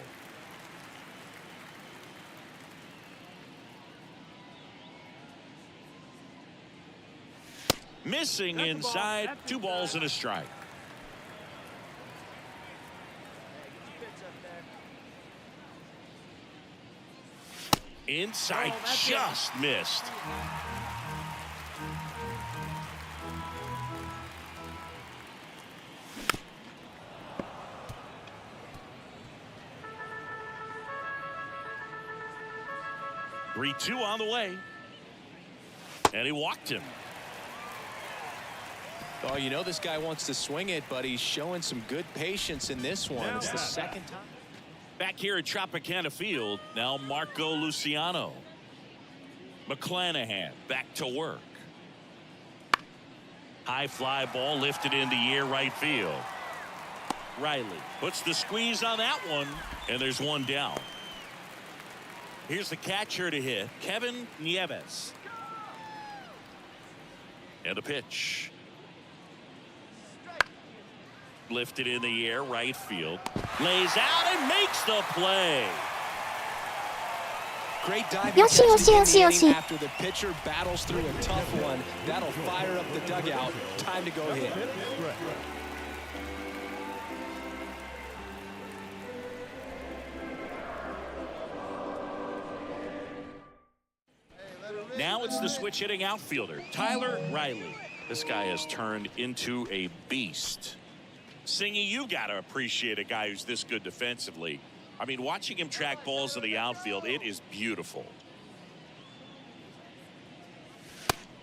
Missing inside, 2 balls and a strike. Inside, just missed. "3-2 on the way." And he walked him. Oh, you know this guy wants to swing it, but he's showing some good patience in this one. It's the second time. Back here at Tropicana Field, now Marco Luciano. McClanahan back to work. High fly ball lifted in the air, right field. Riley puts the squeeze on that one, and there's one down. Here's the catcher to hit, Kevin Nieves. And a pitch. Lifted in the air, right field. Lays out and makes the play. Great diving Yoshi, catch Yoshi, to Yoshi, end the inning Yoshi. after the pitcher battles through a tough one. That'll fire up the dugout. Time to go hit. Now it's the switch hitting outfielder, Tyler Riley. This guy has turned into a beast. Singy, you got to appreciate a guy who's this good defensively. I mean, watching him track balls in the outfield, it is beautiful.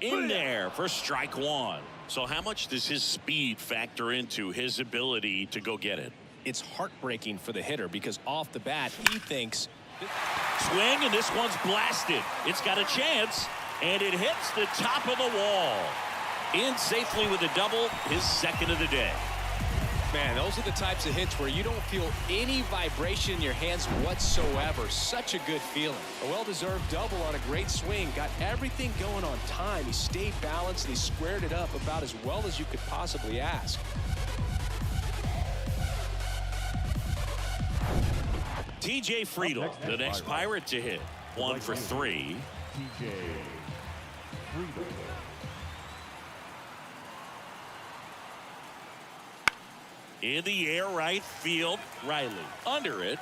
In there for strike 1. So how much does his speed factor into his ability to go get it? It's heartbreaking for the hitter because off the bat, he thinks. Swing, and this one's blasted. It's got a chance, and it hits the top of the wall. In safely with a double, his second of the day. Man, those are the types of hits where you don't feel any vibration in your hands whatsoever. Such a good feeling. A well-deserved double on a great swing. Got everything going on time. He stayed balanced, and he squared it up about as well as you could possibly ask. TJ Friedel, the next Pirate to hit. 1 for 3. TJ Friedel. In the air, right field, Riley. Under it,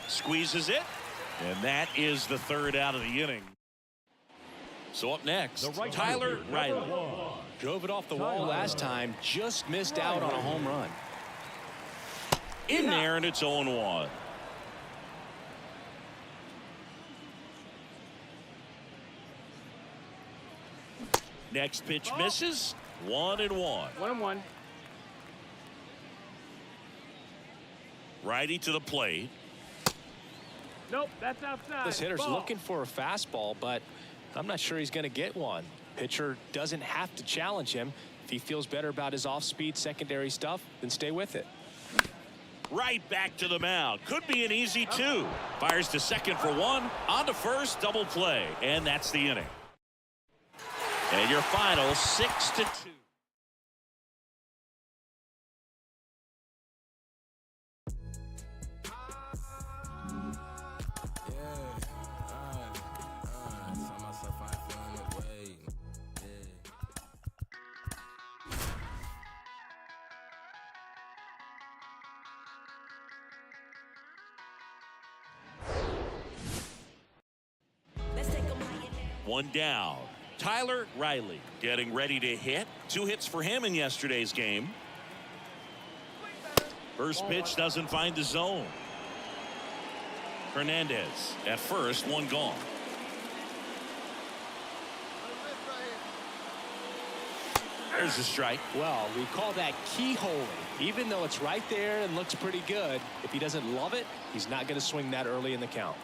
squeezes it, and that is the third out of the inning. So up next, The right Tyler fielder, Riley. number 1. Drove it off the wall last time, just missed out on a home run. In there, and it's 0-1. Next pitch misses. 1-1. 1-1. Righty to the plate. Nope, that's outside. This hitter's Ball. looking for a fastball, but I'm not sure he's going to get one. Pitcher doesn't have to challenge him. If he feels better about his off-speed secondary stuff, then stay with it. Right back to the mound. Could be an easy 2. Fires to second for 1. On to first, double play. And that's the inning. And your final 6-2. One down. Tyler Riley getting ready to hit. 2 hits for him in yesterday's game. First pitch doesn't find the zone. Hernandez at first, 1 gone. There's a strike. Well, we call that keyholing. Even though it's right there and looks pretty good, if he doesn't love it, he's not going to swing that early in the count.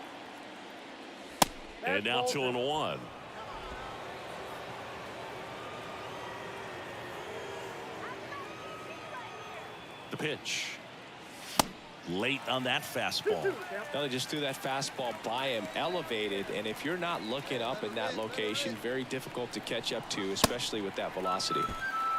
And now 2-1. The pitch. Late on that fastball. Now they just threw that fastball by him, elevated, and if you're not looking up in that location, very difficult to catch up to, especially with that velocity.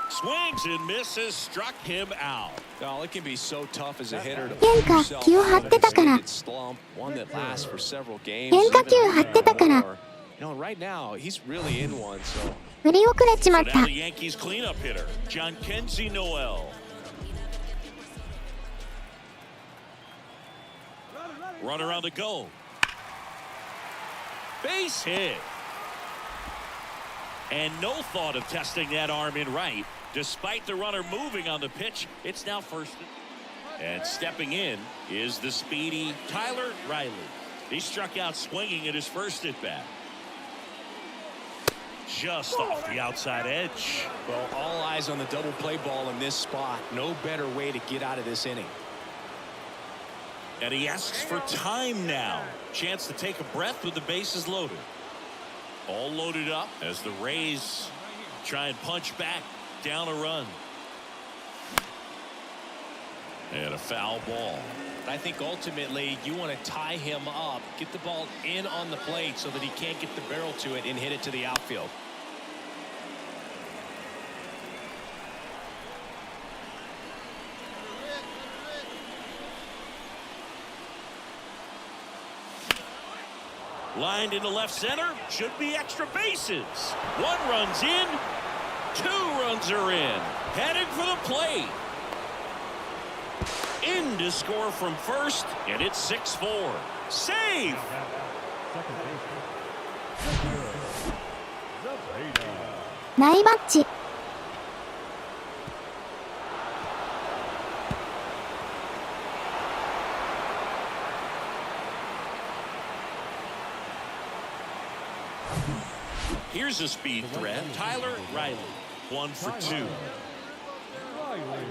Swings and misses, struck him out. Well, it can be so tough as a hitter to 変化球張ってたから。 slump, one that lasts for several games. 変化球張ってたから。 You know, right now he's really in one, so 振り遅れちまっ So た now the Yankees cleanup hitter, John Kenzie Noel. Runner on the go. Base hit. And no thought of testing that arm in right. Despite the runner moving on the pitch, it's now first. And stepping in is the speedy Tyler Riley. He struck out swinging at his first at bat. Just off the outside edge. well, all eyes on the double play ball in this spot. No better way to get out of this inning. And he asks for time now. Chance to take a breath with the bases loaded. All loaded up as the Rays try and punch back down a run. And a foul ball. I think ultimately you want to tie him up, get the ball in on the plate so that he can't get the barrel to it and hit it to the outfield. Lined into left center. Should be extra bases. 1 run's in. 2 runs are in. Headed for the plate. In to score from first, and it's 6-4. Save! Second baseman. ナイバッチ Here's a speed threat. Tyler Riley. 1 for 2. Riley.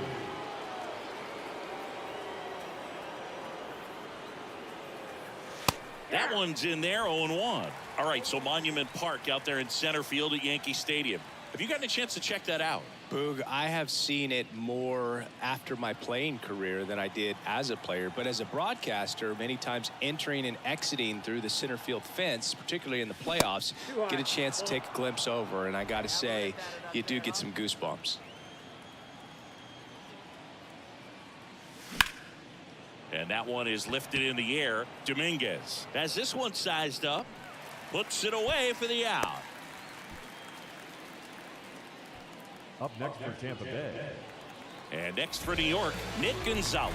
That one's in there, 0-1. All right, so Monument Park out there in center field at Yankee Stadium. Have you gotten a chance to check that out? Boog, I have seen it more after my playing career than I did as a player, but as a broadcaster, many times entering and exiting through the center field fence, particularly in the playoffs, get a chance to take a glimpse over, and I got to say, you do get some goosebumps. And that one is lifted in the air. Dominguez has this one sized up, puts it away for the out. Up next for Tampa Bay. And next for New York, Nick Gonzalez.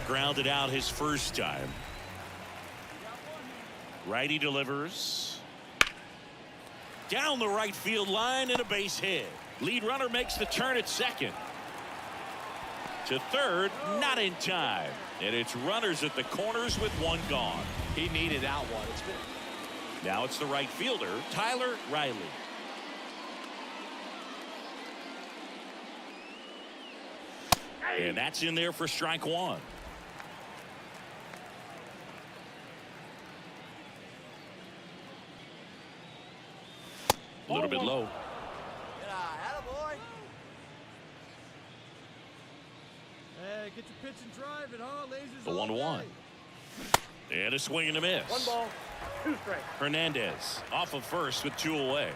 Grounded out his first time. Righty delivers. Down the right field line and a base hit. Lead runner makes the turn at second. To third, not in time. And it's runners at the corners with one gone. He needed out one. It's good. Now it's the right fielder, Tyler Riley. And that's in there for strike one. A little bit low. Hey, get your pitch and drive it, huh? Lasers The all 1-1. day. And a swing and a miss. 1 ball, 2 strikes. Hernandez off of first with 2 away.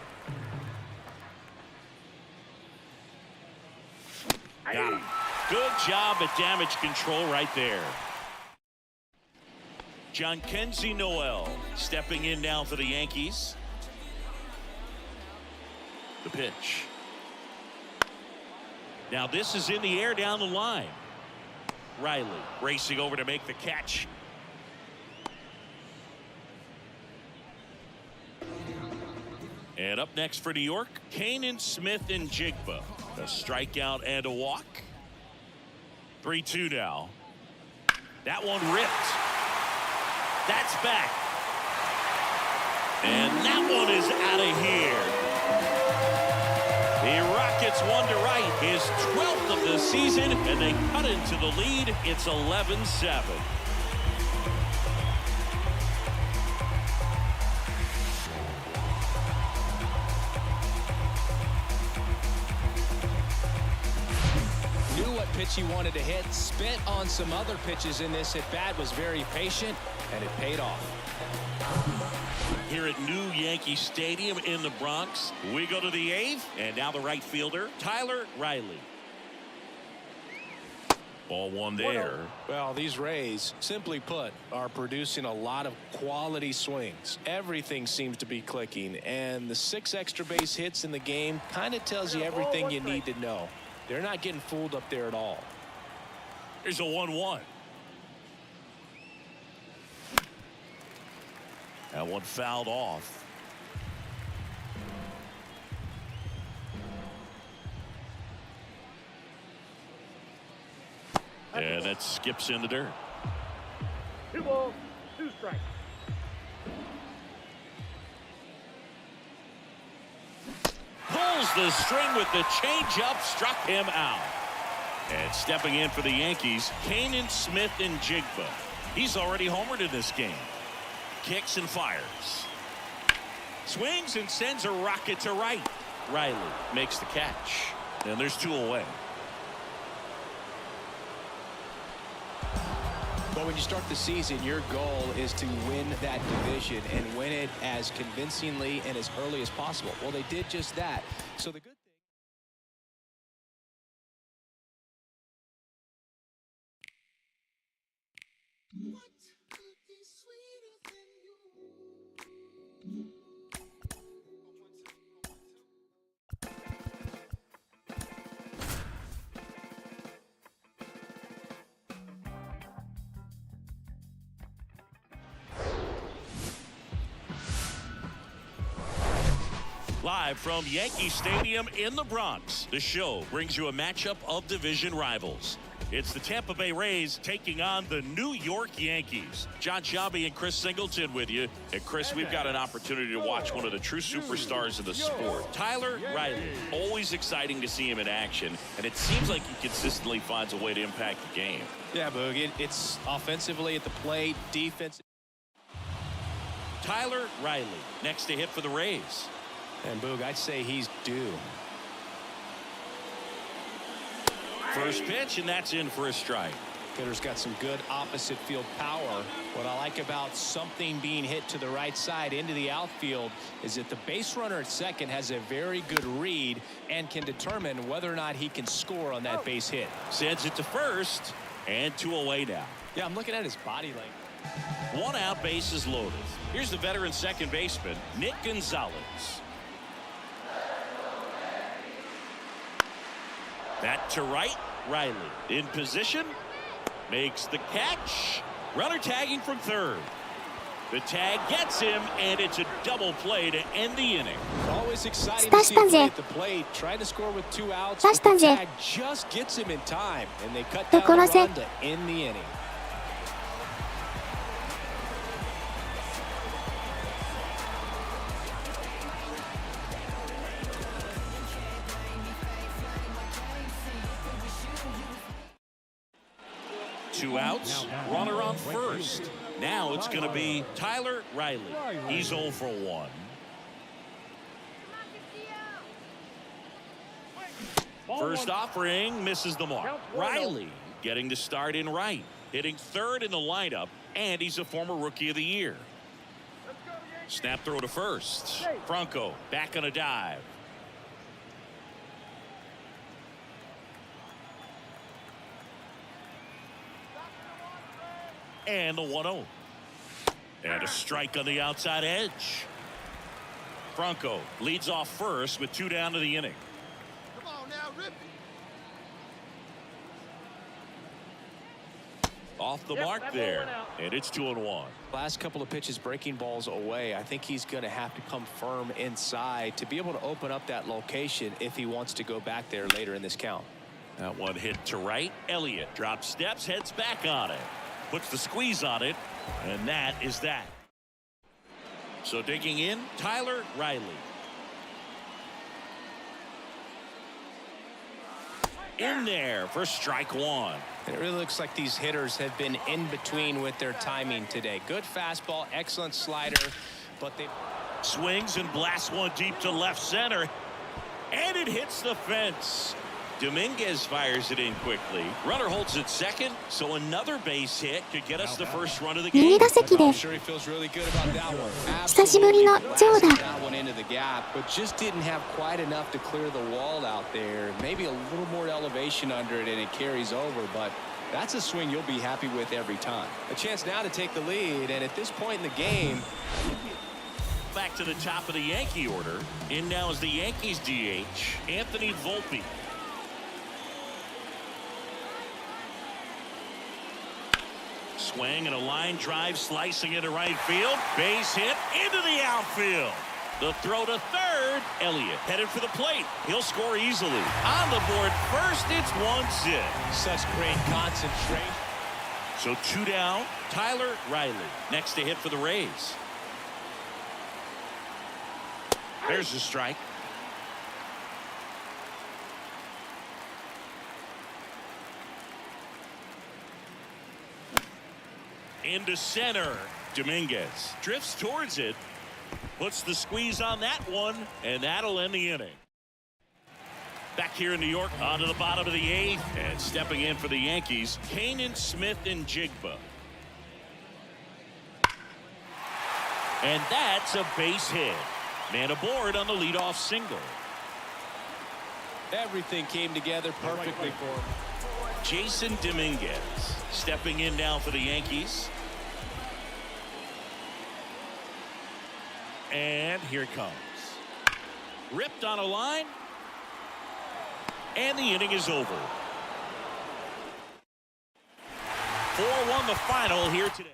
Got him. Good job at damage control right there. John Kenzie Noel stepping in now for the Yankees. The pitch. Now this is in the air down the line. Riley racing over to make the catch. And up next for New York, Kanan Smith and Jigba. A strikeout and a walk. 3-2 now. That one ripped. That's back. And that one is out of here. The Rockets one to right, his 12th of the season, and they cut into the lead. It's 11-7. Knew what pitch he wanted to hit, spent on some other pitches in this at bat, was very patient, and it paid off. Here at New Yankee Stadium in the Bronx, we go to the 8th, and now the right fielder, Tyler Riley. Ball one there. Well, these Rays, simply put, are producing a lot of quality swings. Everything seems to be clicking, and the 6 extra base hits in the game kind of tells you everything you need to know. They're not getting fooled up there at all. Here's a 1-1. That one fouled off. And that skips in the dirt. 2 balls, 2 strikes. Pulls the string with the changeup, struck him out. And stepping in for the Yankees, Kanan Smith and Jigba. He's already homered in this game. Kicks and fires. Swings and sends a rocket to right. Riley makes the catch. And there's 2 away. Well, when you start the season, your goal is to win that division and win it as convincingly and as early as possible. Well, they did just that. So the good thing. Live from Yankee Stadium in the Bronx, the show brings you a matchup of division rivals. It's the Tampa Bay Rays taking on the New York Yankees. John Shabby and Chris Singleton with you. And Chris, we've got an opportunity to watch one of the true superstars of the sport. Tyler Riley, always exciting to see him in action. And it seems like he consistently finds a way to impact the game. Yeah, Boog, it's offensively at the plate, defense. Tyler Riley, next to hit for the Rays. And Boog, I'd say he's due. First pitch, and that's in for a strike. Hitter's got some good opposite field power. What I like about something being hit to the right side into the outfield is that the base runner at second has a very good read and can determine whether or not he can score on that base hit. Sends it to first, and 2 away now. Yeah, I'm looking at his body length. 1 out, bases loaded. Here's the veteran second baseman, Nick Gonzalez. That to right, Riley in position, makes the catch. Runner tagging from third. The tag gets him, and it's a double play to end the inning. Always it's exciting ス to タ see した him ぜ play at the plate, trying to score with 2 outs, スタ but した the ぜ tag just gets him in time, and they cut と down こ the ろせ run to end the inning. Two outs, runner on first. Now it's going to be Tyler Riley. He's 0 for 1. First offering misses the mark. Riley getting to start in right, hitting third in the lineup, and he's a former Rookie of the Year. Snap throw to first. Franco back on a dive. And the 1-0. And a strike on the outside edge. Franco leads off first with 2 down to the inning. Come on now, rip it. Off the mark there. And it's 2-1. Last couple of pitches breaking balls away. I think he's going to have to come firm inside to be able to open up that location if he wants to go back there later in this count. That one hit to right. Elliott drops steps, heads back on it. Puts the squeeze on it, and that is that. So digging in, Tyler Riley. In there for strike 1. It really looks like these hitters have been in between with their timing today. Good fastball, excellent slider, but they Swings and blasts one deep to left center, and it hits the fence. Dominguez fires it in quickly. Runner holds it second, so another base hit could get us the first run of the game. 右打席で I'm sure he feels really good about that one. 久しぶりの長打 That one into the gap, but just didn't have quite enough to clear the wall out there. Maybe a little more elevation under it and it carries over, but that's a swing you'll be happy with every time. A chance now to take the lead, and at this point in the game, Back to the top of the Yankee order. In now is the Yankees DH, Anthony Volpe. Swing and a line drive slicing into right field. Base hit into the outfield. The throw to third. Elliott headed for the plate. He'll score easily. On the board first, it's 1-0. such great concentration. So 2 down. Tyler Riley next to hit for the Rays. There's the strike. Into center. Dominguez drifts towards it. Puts the squeeze on that one, and that'll end the inning. Back here in New York, on to the bottom of the 8th, and stepping in for the Yankees, Kanan Smith and Jigba. And that's a base hit. Man aboard on the leadoff single. Everything came together perfectly for him. Jason Dominguez stepping in now for the Yankees. And here it comes. Ripped on a line. And the inning is over. 4-1 the final here today.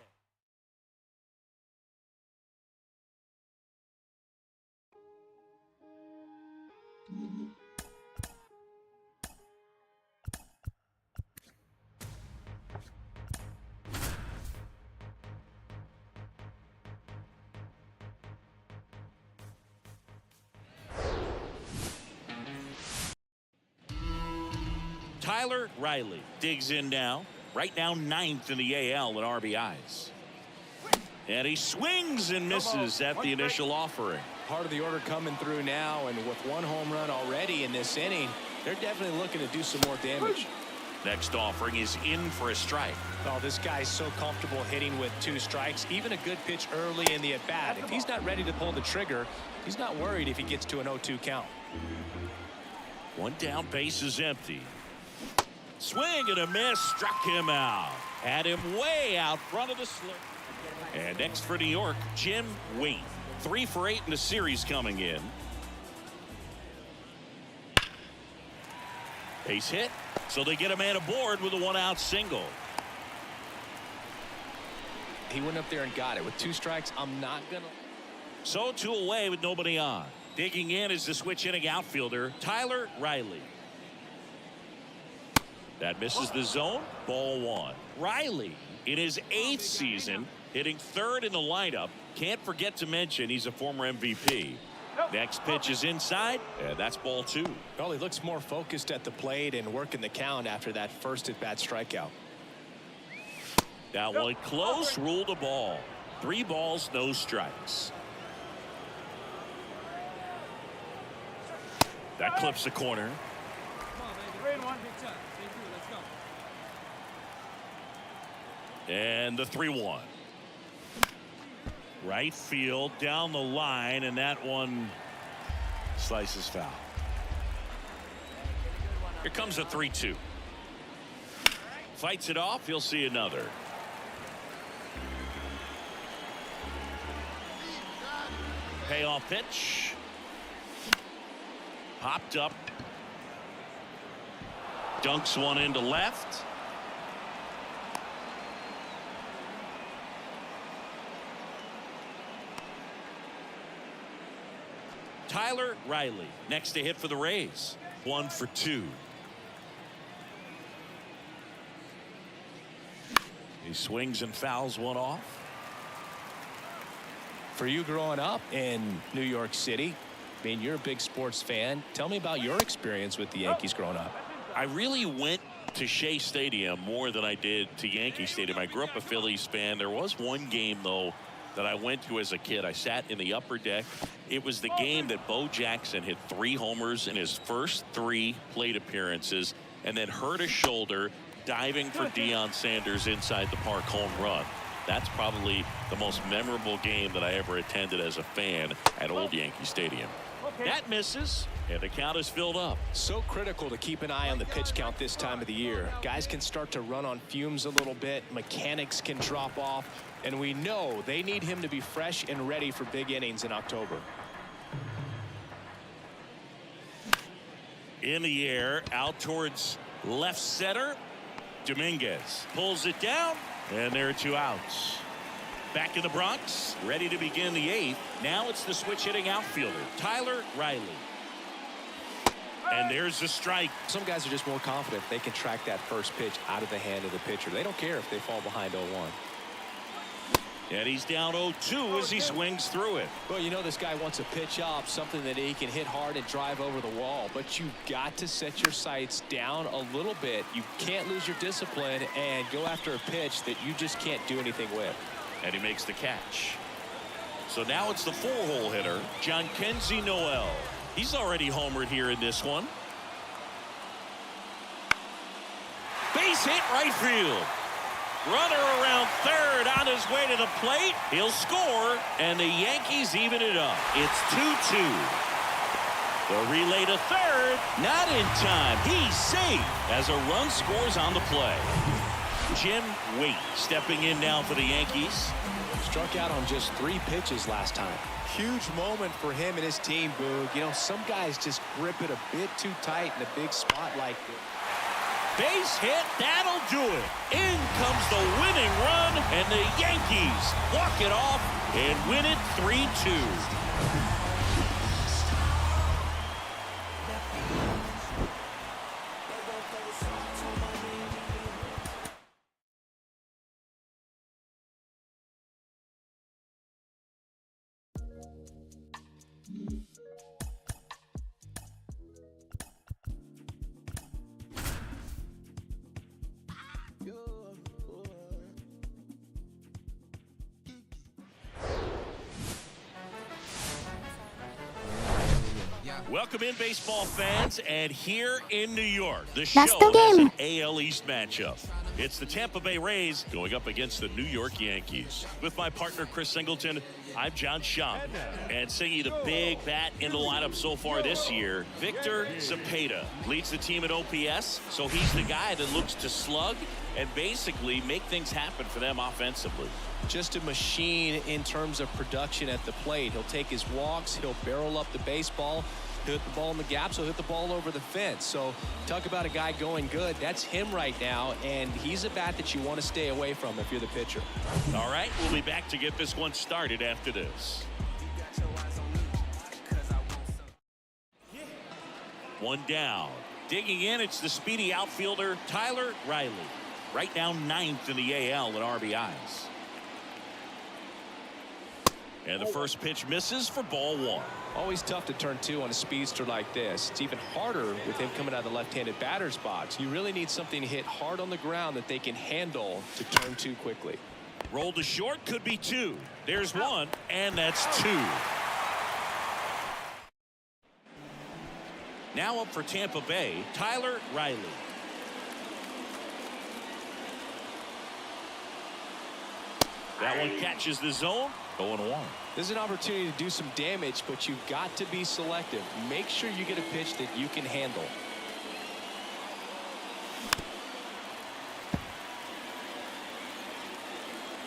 Tyler Riley digs in now. Right now 9th in the AL in RBIs. And he swings and misses at the initial offering. Part of the order coming through now, and with 1 home run already in this inning, they're definitely looking to do some more damage. Next offering is in for a strike. Oh, this guy's so comfortable hitting with 2 strikes. Even a good pitch early in the at-bat. If he's not ready to pull the trigger, he's not worried if he gets to an 0-2 count. 1 down, base is empty. Swing and a miss, struck him out. Had him way out front of the slip. And next for New York, Jim Waite. 3 for 8 in the series coming in. Base hit, so they get a man aboard with a 1-out single. He went up there and got it. With 2 strikes, I'm not gonna. So 2 away with nobody on. Digging in is the switch hitting outfielder, Tyler Riley. That misses the zone. Ball one. Riley, in his 8th season, hitting 3rd in the lineup. Can't forget to mention he's a former MVP. Next pitch is inside, and that's ball 2. Well, he looks more focused at the plate and working the count after that first at-bat strikeout. That one close, ruled a ball. 3 balls, no strikes. That clips the corner. Come on, baby. 3-1. Pitch up. Stay cool. Let's go. And the 3-1. Right field down the line, and that one slices foul. Here comes a 3-2. Fights it off. He'll see another. Payoff pitch. Popped up. Dunks one into left. Tyler Riley next to hit for the Rays. 1 for 2. He swings and fouls one off. For you growing up in New York City, I mean, you're a big sports fan. Tell me about your experience with the Yankees growing up. I really went to Shea Stadium more than I did to Yankee Stadium. I grew up a Phillies fan. There was one game, though, that I went to as a kid. I sat in the upper deck. It was the game that Bo Jackson hit 3 homers in his first 3 plate appearances and then hurt his shoulder diving for Deion Sanders inside the park home run. That's probably the most memorable game that I ever attended as a fan at Old Yankee Stadium. That misses, and the count is filled up. So critical to keep an eye on the pitch count this time of the year. Guys can start to run on fumes a little bit. Mechanics can drop off. And we know they need him to be fresh and ready for big innings in October. In the air, out towards left center. Dominguez pulls it down, and there are 2 outs. Back in the Bronx, ready to begin the 8th. Now it's the switch hitting outfielder, Tyler Riley. And there's the strike. Some guys are just more confident they can track that first pitch out of the hand of the pitcher. They don't care if they fall behind 0-1. And he's down 0-2 as he swings through it. Well, you know this guy wants a pitch up, something that he can hit hard and drive over the wall. But you've got to set your sights down a little bit. You can't lose your discipline and go after a pitch that you just can't do anything with. And he makes the catch. So now it's the 4-hole hitter, John Kenzie Noel. He's already homered here in this one. Base hit right field. Runner around third on his way to the plate. He'll score, and the Yankees even it up. It's 2-2. The relay to third, not in time. He's safe as a run scores on the play. Jim Waite stepping in now for the Yankees. Struck out on just 3 pitches last time. Huge moment for him and his team, Boog. You know, some guys just grip it a bit too tight in a big spot like this. Base hit, that'll do it. In comes the winning run, and the Yankees walk it off and win it 3-2. Welcome in, baseball fans, and here in New York, the show has an AL East matchup. It's the Tampa Bay Rays going up against the New York Yankees. With my partner, Chris Singleton, I'm John Schaum. And singing the big bat in the lineup so far this year, Victor Zepeda leads the team at OPS, so he's the guy that looks to slug and basically make things happen for them offensively. Just a machine in terms of production at the plate. He'll take his walks, he'll barrel up the baseball, he'll hit the ball in the gaps, he'll hit the ball over the fence. So talk about a guy going good. That's him right now, and he's a bat that you want to stay away from if you're the pitcher. All right, we'll be back to get this one started after this. One down. Digging in, it's the speedy outfielder, Tyler Riley. Right now 9th in the AL in RBIs. And the first pitch misses for ball 1. Always tough to turn 2 on a speedster like this. It's even harder with him coming out of the left-handed batter's box. You really need something to hit hard on the ground that they can handle to turn 2 quickly. Roll to short, could be 2. There's 1, and that's 2. Now up for Tampa Bay, Tyler Riley. That one catches the zone. 0-1. This is an opportunity to do some damage, but you've got to be selective. Make sure you get a pitch that you can handle.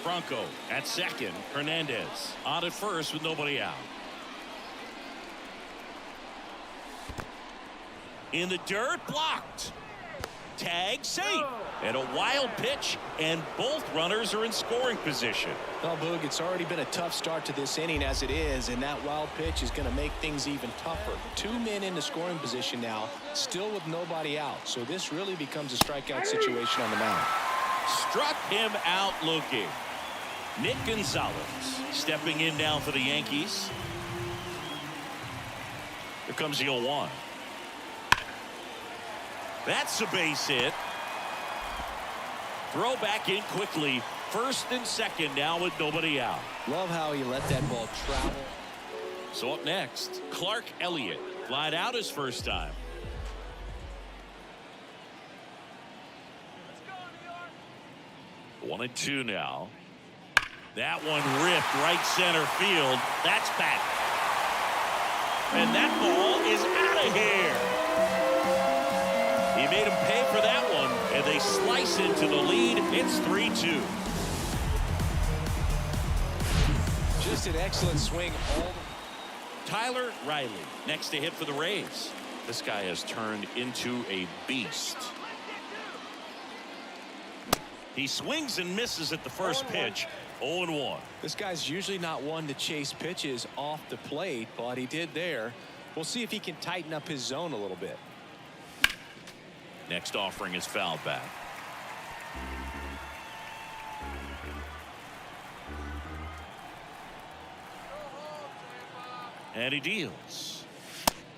Franco at second. Hernandez on at first with nobody out. In the dirt, blocked. Tag safe. And a wild pitch, and both runners are in scoring position. Well, Boog, it's already been a tough start to this inning as it is, and that wild pitch is going to make things even tougher. 2 men in the scoring position now, still with nobody out. So this really becomes a strikeout situation on the mound. Struck him out looking. Nick Gonzalez stepping in now for the Yankees. Here comes the 0-1. That's a base hit. Throw back in quickly. First and second now with nobody out. Love how he let that ball travel. So up next, Clark Elliott. Flied out his first time. One and 2 now. That one ripped right center field. That's back. And that ball is out of here. He made him pay for that one, and they slice into the lead. It's 3-2. Just an excellent swing. Tyler Riley next to hit for the Rays. This guy has turned into a beast. He swings and misses at the first pitch. 0-1. This guy's usually not one to chase pitches off the plate, but he did there. We'll see if he can tighten up his zone a little bit. Next offering is fouled back. And he deals.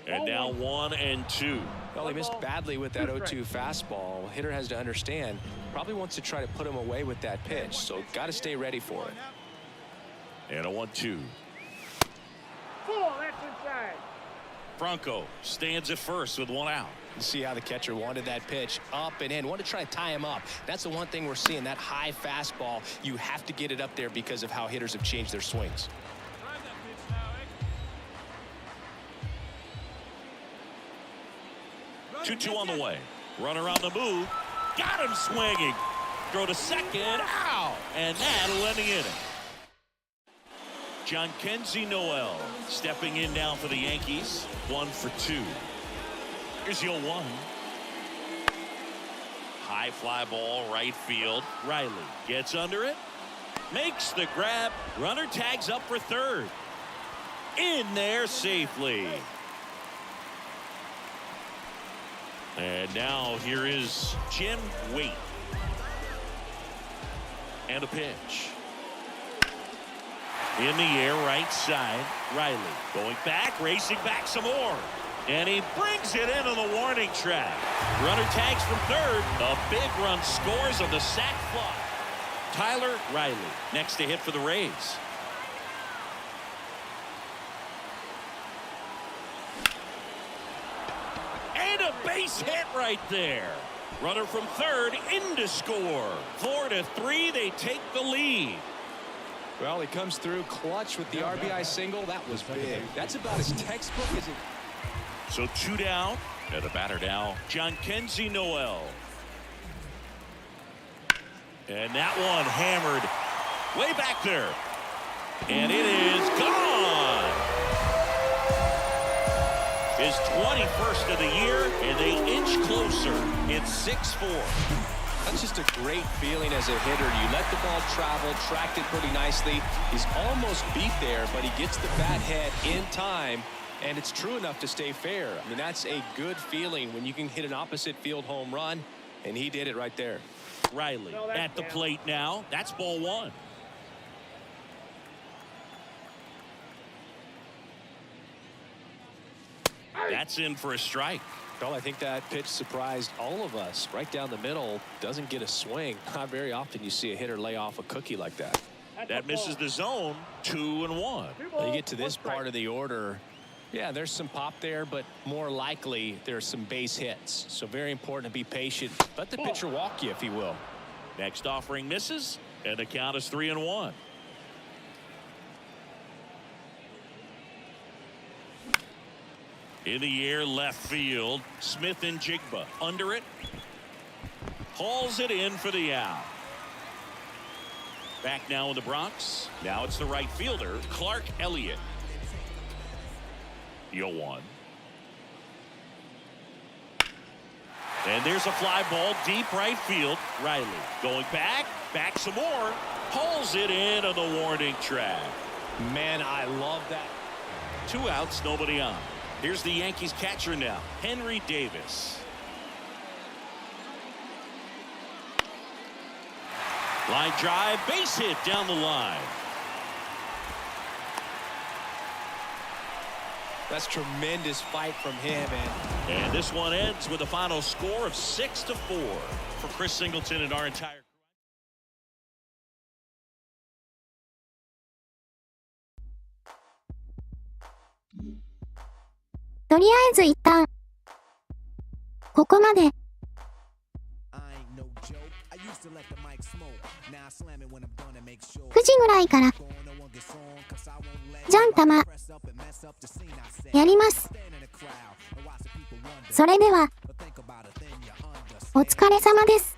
And now 1 and 2. Well, he missed badly with that 0-2 fastball. Hitter has to understand, probably wants to try to put him away with that pitch, so got to stay ready for it. And a 1-2. That's inside. Franco stands at first with 1 out. You see how the catcher wanted that pitch up and in. Want to try to tie him up. That's the one thing we're seeing, that high fastball. You have to get it up there because of how hitters have changed their swings. 2-2 on the way. Runner on the move. Got him swinging. Throw to second. Ow! And that'll end the inning. John Kenzie Noel stepping in now for the Yankees. 1 for 2. Here's the 0-1. High fly ball right field. Riley gets under it. Makes the grab. Runner tags up for third. In there safely. And now here is Jim Waite. And a pitch. In the air, right side. Riley going back, racing back some more. And he brings it into the warning track. Runner tags from third. A big run scores on the sac fly. Tyler Riley next to hit for the Rays. And a base hit right there. Runner from third in to score. 4-3, they take the lead. Well, he comes through clutch with the RBI single. That was big. That's about as textbook as it. So 2 down. And the batter now, John Kenzie Noel. And that one hammered way back there. And it is gone. His 21st of the year, and they inch closer. It's 6-4. That's just a great feeling as a hitter. You let the ball travel, tracked it pretty nicely. He's almost beat there, but he gets the bat head in time and it's true enough to stay fair. I mean, that's a good feeling when you can hit an opposite field home run, and he did it right there. Riley at the plate now. That's ball one. That's in for a strike. Well, I think that pitch surprised all of us. Right down the middle, doesn't get a swing. Not very often you see a hitter lay off a cookie like that. That misses the zone. 2-1. When you get to this part of the order, yeah, there's some pop there, but more likely there's some base hits. So very important to be patient. Let the pitcher walk you, if he will. Next offering misses, and the count is 3-1. In the air, left field. Smith and Jigba under it. Hauls it in for the out. Back now in the Bronx. Now it's the right fielder, Clark Elliott. 0-1. And there's a fly ball deep right field. Riley going back some more. Hauls it in on the warning track. Man, I love that. 2 outs, nobody on. Here's the Yankees catcher now, Henry Davis. Line drive, base hit down the line. That's tremendous fight from him. And this one ends with a final score of 6-4 for Chris Singleton and our entire. とりあえず一旦、ここまで。9時ぐらいから、ジャンタマ、やります。それでは、お疲れ様です。